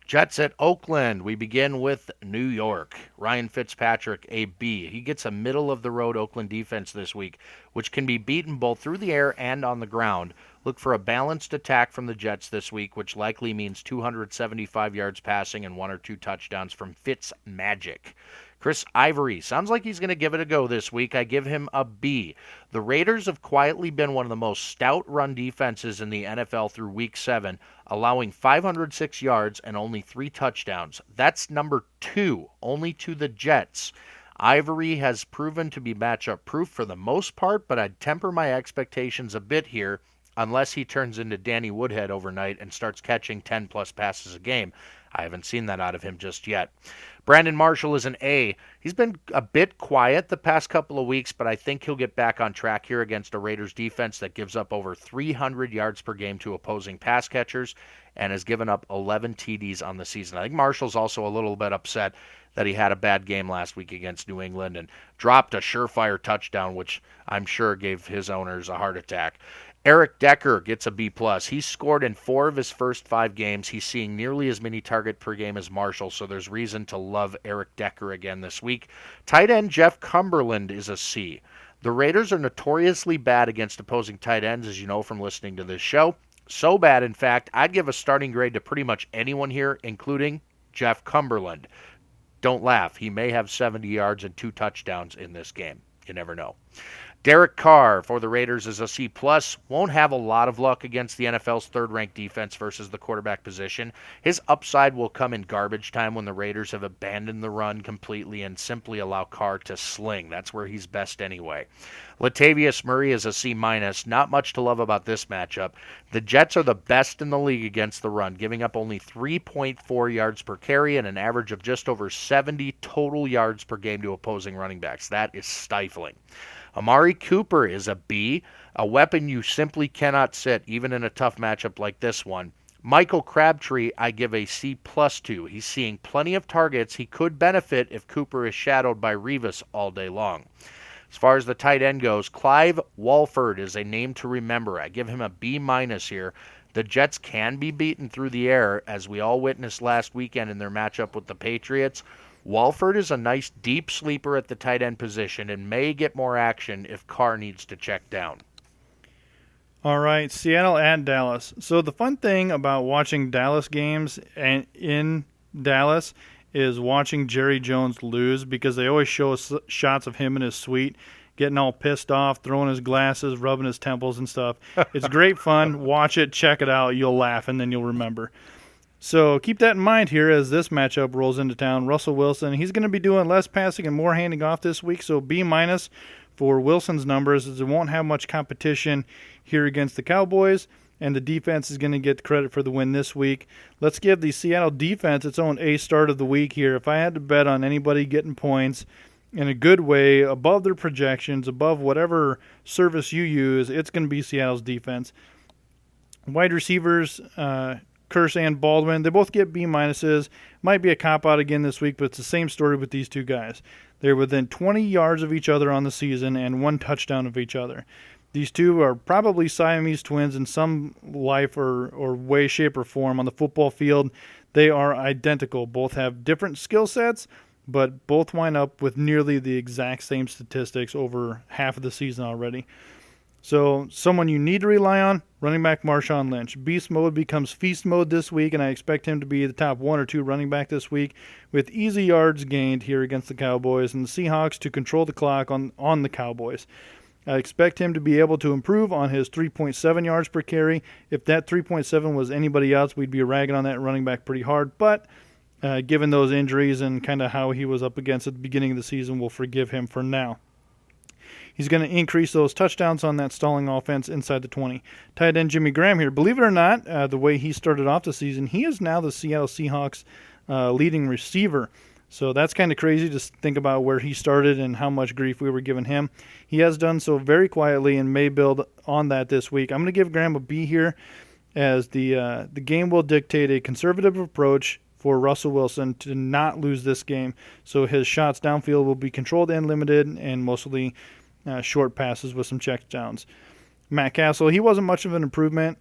Jets at Oakland. We begin with New York. Ryan Fitzpatrick, a B. He gets a middle-of-the-road Oakland defense this week, which can be beaten both through the air and on the ground. Look for a balanced attack from the Jets this week, which likely means 275 yards passing and 1 or 2 touchdowns from Fitz Magic. Chris Ivory, sounds like he's going to give it a go this week. I give him a B. The Raiders have quietly been one of the most stout run defenses in the NFL through Week 7, allowing 506 yards and only 3 touchdowns. That's number 2, only to the Jets. Ivory has proven to be matchup proof for the most part, but I'd temper my expectations a bit here unless he turns into Danny Woodhead overnight and starts catching 10-plus passes a game. I haven't seen that out of him just yet. Brandon Marshall is an A. He's been a bit quiet the past couple of weeks, but I think he'll get back on track here against a Raiders defense that gives up over 300 yards per game to opposing pass catchers and has given up 11 TDs on the season. I think Marshall's also a little bit upset that he had a bad game last week against New England and dropped a surefire touchdown, which I'm sure gave his owners a heart attack. Eric Decker gets a B+. He's scored in 4 of his first 5 games. He's seeing nearly as many target per game as Marshall, so there's reason to love Eric Decker again this week. Tight end Jeff Cumberland is a C. The Raiders are notoriously bad against opposing tight ends, as you know from listening to this show. So bad, in fact, I'd give a starting grade to pretty much anyone here, including Jeff Cumberland. Don't laugh. He may have 70 yards and 2 touchdowns in this game. You never know. Derek Carr for the Raiders is a C+. Won't have a lot of luck against the NFL's third-ranked defense versus the quarterback position. His upside will come in garbage time when the Raiders have abandoned the run completely and simply allow Carr to sling. That's where he's best anyway. Latavius Murray is a C-. Not much to love about this matchup. The Jets are the best in the league against the run, giving up only 3.4 yards per carry and an average of just over 70 total yards per game to opposing running backs. That is stifling. Amari Cooper is a B, a weapon you simply cannot sit, even in a tough matchup like this one. Michael Crabtree, I give a C+ to. He's seeing plenty of targets. He could benefit if Cooper is shadowed by Revis all day long. As far as the tight end goes, Clive Walford is a name to remember. I give him a B- here. The Jets can be beaten through the air, as we all witnessed last weekend in their matchup with the Patriots. Walford is a nice deep sleeper at the tight end position and may get more action if Carr needs to check down. All right, Seattle at Dallas. So the fun thing about watching Dallas games and in Dallas is watching Jerry Jones lose, because they always show us shots of him in his suite getting all pissed off, throwing his glasses, rubbing his temples and stuff. It's great fun. Watch it, check it out. You'll laugh, and then you'll remember. So keep that in mind here as this matchup rolls into town. Russell Wilson, he's going to be doing less passing and more handing off this week, so B- for Wilson's numbers, as it won't have much competition here against the Cowboys, and the defense is going to get credit for the win this week. Let's give the Seattle defense its own A start of the week here. If I had to bet on anybody getting points in a good way, above their projections, above whatever service you use, it's going to be Seattle's defense. Wide receivers, Curse and Baldwin, they both get B-. Might be a cop-out again this week, but it's the same story with these two guys. They're within 20 yards of each other on the season and 1 touchdown of each other. These two are probably Siamese twins in some life or way, shape, or form on the football field. They are identical. Both have different skill sets, but both wind up with nearly the exact same statistics over half of the season already. So someone you need to rely on, running back Marshawn Lynch. Beast mode becomes feast mode this week, and I expect him to be the top 1 or 2 running back this week with easy yards gained here against the Cowboys and the Seahawks to control the clock on the Cowboys. I expect him to be able to improve on his 3.7 yards per carry. If that 3.7 was anybody else, we'd be ragging on that running back pretty hard. But given those injuries and kind of how he was up against at the beginning of the season, we'll forgive him for now. He's going to increase those touchdowns on that stalling offense inside the 20. Tight end Jimmy Graham here. Believe it or not, the way he started off the season, he is now the Seattle Seahawks leading receiver. So that's kind of crazy to think about where he started and how much grief we were giving him. He has done so very quietly and may build on that this week. I'm going to give Graham a B here, as the game will dictate a conservative approach for Russell Wilson to not lose this game. So his shots downfield will be controlled and limited, and mostly short passes with some check downs. Matt Castle, he wasn't much of an improvement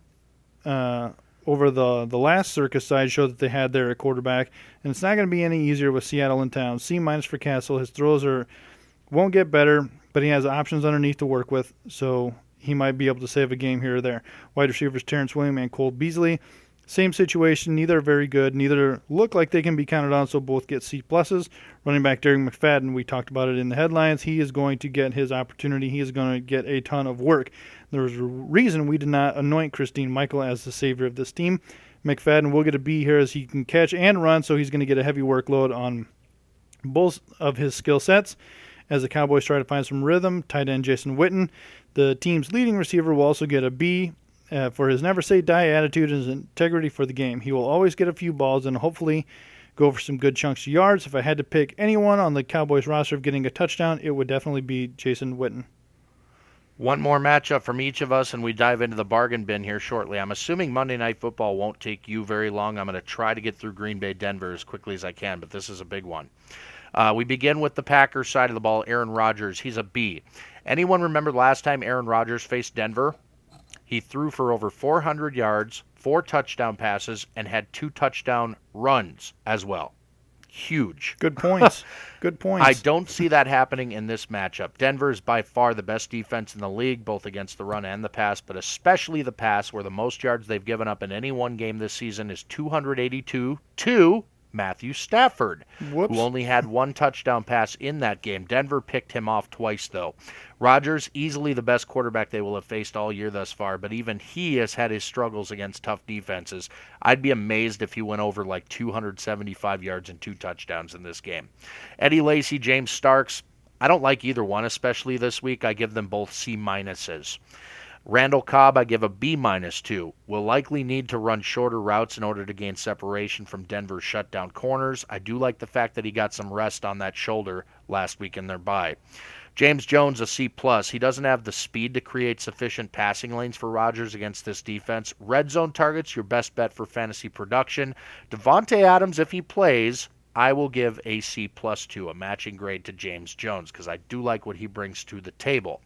over the last circus side show that they had there at quarterback, and it's not going to be any easier with Seattle in town. C- for Castle. His throws won't get better, but he has options underneath to work with, so he might be able to save a game here or there. Wide receivers Terrence Williams and Cole Beasley, same situation. Neither are very good. Neither look like they can be counted on, so both get C+. Running back Derek McFadden, we talked about it in the headlines. He is going to get his opportunity. He is going to get a ton of work. There's a reason we did not anoint Christine Michael as the savior of this team. McFadden will get a B here, as he can catch and run, so he's going to get a heavy workload on both of his skill sets. As the Cowboys try to find some rhythm, tight end Jason Witten, the team's leading receiver, will also get a B. For his never say die attitude and his integrity for the game. He will always get a few balls and hopefully go for some good chunks of yards. If I had to pick anyone on the Cowboys roster of getting a touchdown, it would definitely be Jason Witten. One more matchup from each of us, and we dive into the bargain bin here shortly. I'm assuming Monday Night Football won't take you very long. I'm going to try to get through Green Bay Denver as quickly as I can, but this is a big one. We begin with the Packers side of the ball. Aaron Rodgers, he's a B. Anyone remember last time Aaron Rodgers faced Denver? He threw for over 400 yards, 4 touchdown passes, and had 2 touchdown runs as well. Huge. Good points. Good points. I don't see that happening in this matchup. Denver is by far the best defense in the league, both against the run and the pass, but especially the pass, where the most yards they've given up in any one game this season is 282 to Matthew Stafford, Whoops. who only had 1 touchdown pass in that game. Denver picked him off twice, though. Rodgers, easily the best quarterback they will have faced all year thus far, but even he has had his struggles against tough defenses. I'd be amazed if he went over like 275 yards and 2 touchdowns in this game. Eddie Lacy, James Starks, I don't like either one, especially this week. I give them both C minuses. Randall Cobb, I give a B minus to. Will likely need to run shorter routes in order to gain separation from Denver's shutdown corners. I do like the fact that he got some rest on that shoulder last week in their bye. James Jones, a C+. He doesn't have the speed to create sufficient passing lanes for Rodgers against this defense. Red zone targets, your best bet for fantasy production. Devontae Adams, if he plays, I will give a C+ to, a matching grade to James Jones, because I do like what he brings to the table.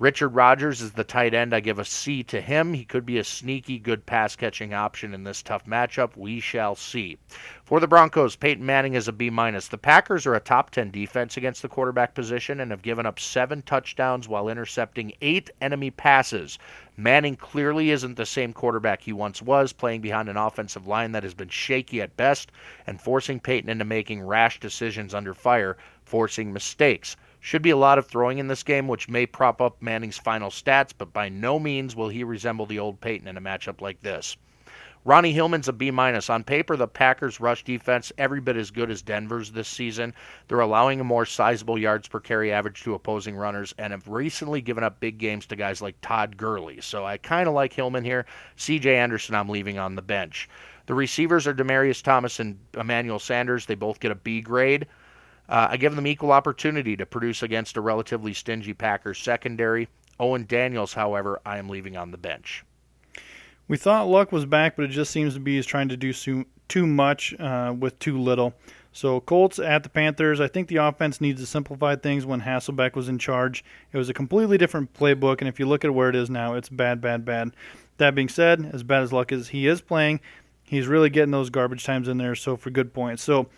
Richard Rodgers is the tight end. I give a C to him. He could be a sneaky good pass-catching option in this tough matchup. We shall see. For the Broncos, Peyton Manning is a B-. The Packers are a top 10 defense against the quarterback position and have given up 7 touchdowns while intercepting 8 enemy passes. Manning clearly isn't the same quarterback he once was, playing behind an offensive line that has been shaky at best and forcing Peyton into making rash decisions under fire, forcing mistakes. Should be a lot of throwing in this game, which may prop up Manning's final stats, but by no means will he resemble the old Peyton in a matchup like this. Ronnie Hillman's a B-. On paper, the Packers' rush defense every bit as good as Denver's this season. They're allowing a more sizable yards per carry average to opposing runners and have recently given up big games to guys like Todd Gurley. So I kind of like Hillman here. C.J. Anderson I'm leaving on the bench. The receivers are Demaryius Thomas and Emmanuel Sanders. They both get a B grade. I give them equal opportunity to produce against a relatively stingy Packers secondary. Owen Daniels, however, I am leaving on the bench. We thought Luck was back, but it just seems to be he's trying to do too much with too little. So Colts at the Panthers. I think the offense needs to simplify things. When Hasselbeck was in charge, it was a completely different playbook, and if you look at where it is now, it's bad, bad, bad. That being said, as bad as Luck as he is playing, he's really getting those garbage times in there, so for good points. So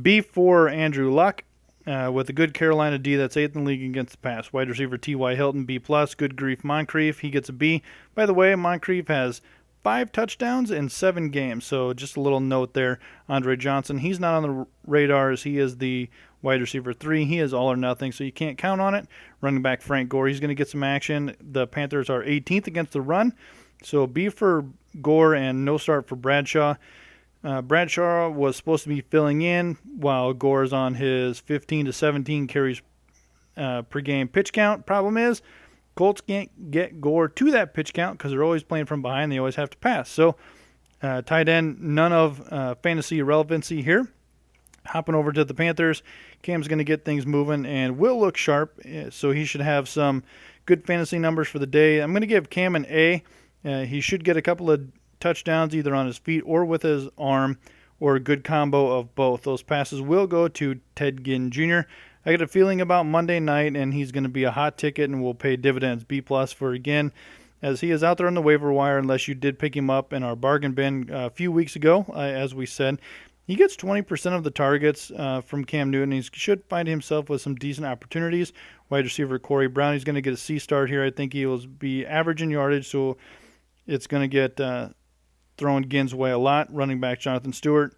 B for Andrew Luck with a good Carolina D that's 8th in the league against the pass. Wide receiver T.Y. Hilton, B+. Good grief Moncrief, he gets a B. By the way, Moncrief has 5 touchdowns in 7 games, so just a little note there. Andre Johnson, he's not on the radar as he is the wide receiver 3. He is all or nothing, so you can't count on it. Running back Frank Gore, he's going to get some action. The Panthers are 18th against the run, so B for Gore and no start for Bradshaw. Bradshaw was supposed to be filling in while Gore's on his 15 to 17 carries per game pitch count. Problem is, Colts can't get Gore to that pitch count because they're always playing from behind. They always have to pass. So, tight end, none of fantasy relevancy here. Hopping over to the Panthers, Cam's going to get things moving and will look sharp, so he should have some good fantasy numbers for the day. I'm going to give Cam an A. He should get a couple of touchdowns either on his feet or with his arm, or a good combo of both. Those passes will go to Ted Ginn Jr. I get a feeling about Monday night, and he's going to be a hot ticket and will pay dividends. B+ for Ginn, as he is out there on the waiver wire unless you did pick him up in our bargain bin a few weeks ago, as we said. He gets 20% of the targets from Cam Newton. He should find himself with some decent opportunities. Wide receiver Corey Brown, he's going to get a C start here. I think he will be average in yardage, so it's going to get throwing Ginn's way a lot. Running back Jonathan Stewart,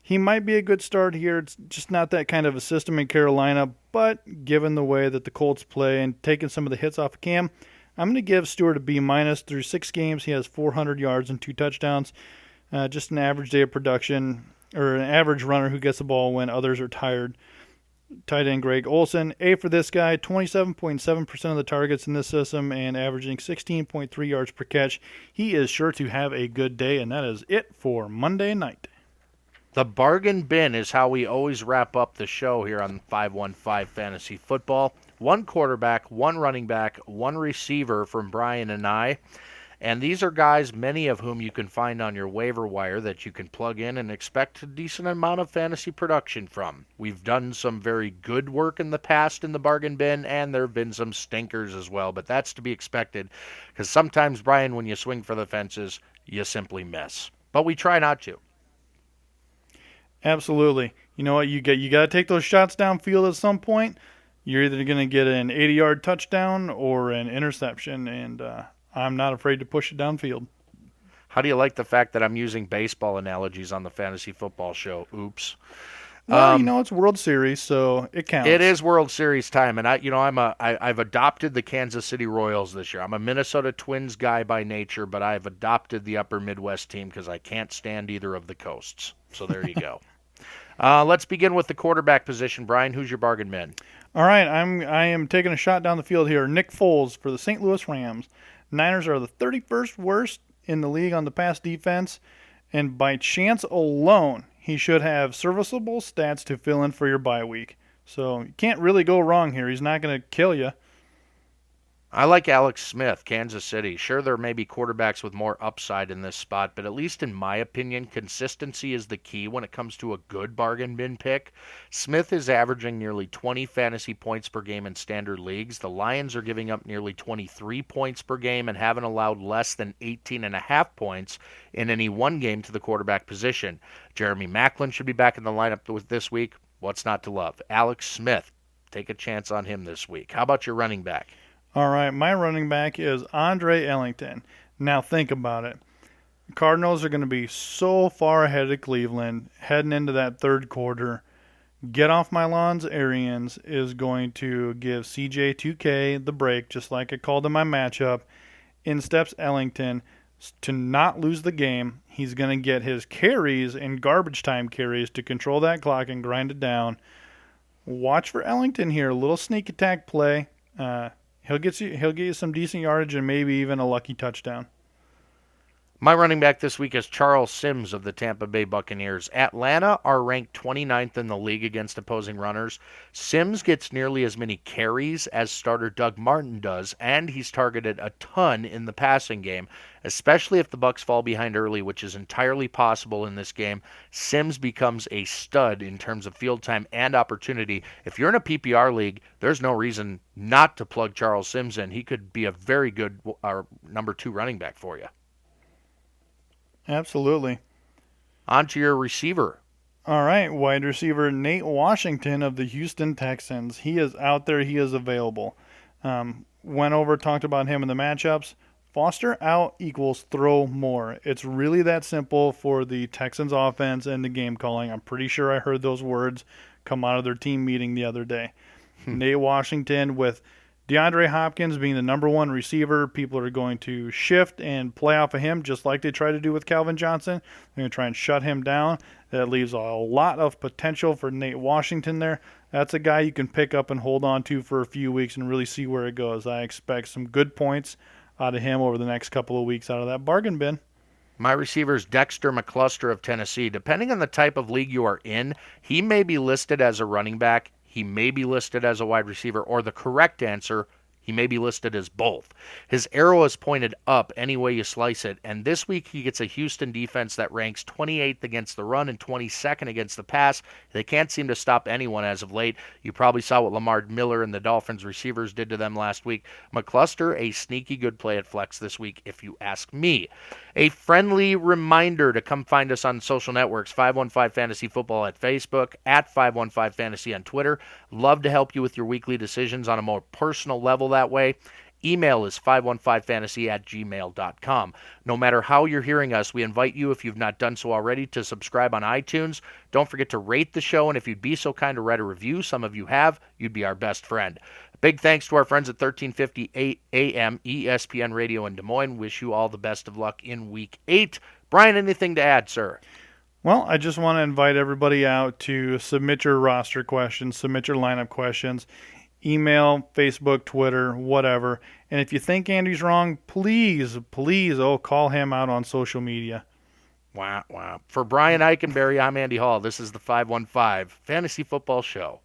he might be a good start here. It's just not that kind of a system in Carolina, but given the way that the Colts play and taking some of the hits off of Cam, I'm going to give Stewart a B-. Through 6 games, he has 400 yards and 2 touchdowns. Just an average day of production, or an average runner who gets the ball when others are tired. Tight end Greg Olsen, A for this guy, 27.7% of the targets in this system and averaging 16.3 yards per catch. He is sure to have a good day, and that is it for Monday night. The bargain bin is how we always wrap up the show here on 515 Fantasy Football. One quarterback, one running back, one receiver from Brian and I. And these are guys, many of whom you can find on your waiver wire that you can plug in and expect a decent amount of fantasy production from. We've done some very good work in the past in the bargain bin, and there have been some stinkers as well, but that's to be expected because sometimes, Brian, when you swing for the fences, you simply miss. But we try not to. Absolutely. You know what? You got to take those shots downfield at some point. You're either going to get an 80-yard touchdown or an interception, and I'm not afraid to push it downfield. How do you like the fact that I'm using baseball analogies on the fantasy football show? Oops. Well, it's World Series, so it counts. It is World Series time, and I've adopted the Kansas City Royals this year. I'm a Minnesota Twins guy by nature, but I've adopted the Upper Midwest team because I can't stand either of the coasts. So there you go. Let's begin with the quarterback position. Brian, who's your bargain man? All right, I am taking a shot down the field here. Nick Foles for the St. Louis Rams. Niners are the 31st worst in the league on the pass defense, and by chance alone, he should have serviceable stats to fill in for your bye week. So you can't really go wrong here. He's not going to kill you. I like Alex Smith, Kansas City. Sure, there may be quarterbacks with more upside in this spot, but at least in my opinion, consistency is the key when it comes to a good bargain bin pick. Smith is averaging nearly 20 fantasy points per game in standard leagues. The Lions are giving up nearly 23 points per game and haven't allowed less than 18.5 points in any one game to the quarterback position. Jeremy Maclin should be back in the lineup this week. What's not to love? Alex Smith, take a chance on him this week. How about your running back? All right, my running back is Andre Ellington. Now think about it. The Cardinals are going to be so far ahead of Cleveland heading into that third quarter. Get off my lawns, Arians is going to give CJ2K the break, just like I called in my matchup. In steps Ellington to not lose the game. He's going to get his carries and garbage time carries to control that clock and grind it down. Watch for Ellington here, a little sneak attack play. He'll get you some decent yardage and maybe even a lucky touchdown. My running back this week is Charles Sims of the Tampa Bay Buccaneers. Atlanta are ranked 29th in the league against opposing runners. Sims gets nearly as many carries as starter Doug Martin does, and he's targeted a ton in the passing game, especially if the Bucs fall behind early, which is entirely possible in this game. Sims becomes a stud in terms of field time and opportunity. If you're in a PPR league, there's no reason not to plug Charles Sims in. He could be a very good number 2 running back for you. Absolutely. On to your receiver. All right, wide receiver Nate Washington of the Houston Texans. He is out there. He is available. Went over, talked about him in the matchups. Foster out equals throw more. It's really that simple for the Texans offense and the game calling. I'm pretty sure I heard those words come out of their team meeting the other day. Nate Washington with DeAndre Hopkins being the number 1 receiver, people are going to shift and play off of him just like they try to do with Calvin Johnson. They're going to try and shut him down. That leaves a lot of potential for Nate Washington there. That's a guy you can pick up and hold on to for a few weeks and really see where it goes. I expect some good points out of him over the next couple of weeks out of that bargain bin. My receiver is Dexter McCluster of Tennessee. Depending on the type of league you are in, he may be listed as a running back. He may be listed as a wide receiver, or the correct answer, he may be listed as both. His arrow is pointed up any way you slice it, and this week he gets a Houston defense that ranks 28th against the run and 22nd against the pass. They can't seem to stop anyone as of late. You probably saw what Lamar Miller and the Dolphins receivers did to them last week. McCluster, a sneaky good play at flex this week, if you ask me. A friendly reminder to come find us on social networks, 515 Fantasy Football at Facebook, at 515 Fantasy on Twitter. Love to help you with your weekly decisions on a more personal level that way. Email is 515fantasy@gmail.com. No matter how you're hearing us, we invite you, if you've not done so already, to subscribe on iTunes. Don't forget to rate the show, and if you'd be so kind to write a review, some of you have, you'd be our best friend. Big thanks to our friends at 1350 AM ESPN Radio in Des Moines. Wish you all the best of luck in Week 8. Brian, anything to add, sir? Well, I just want to invite everybody out to submit your roster questions, submit your lineup questions, email, Facebook, Twitter, whatever. And if you think Andy's wrong, please, call him out on social media. Wow, wow. For Brian Eikenberry, I'm Andy Hall. This is the 515 Fantasy Football Show.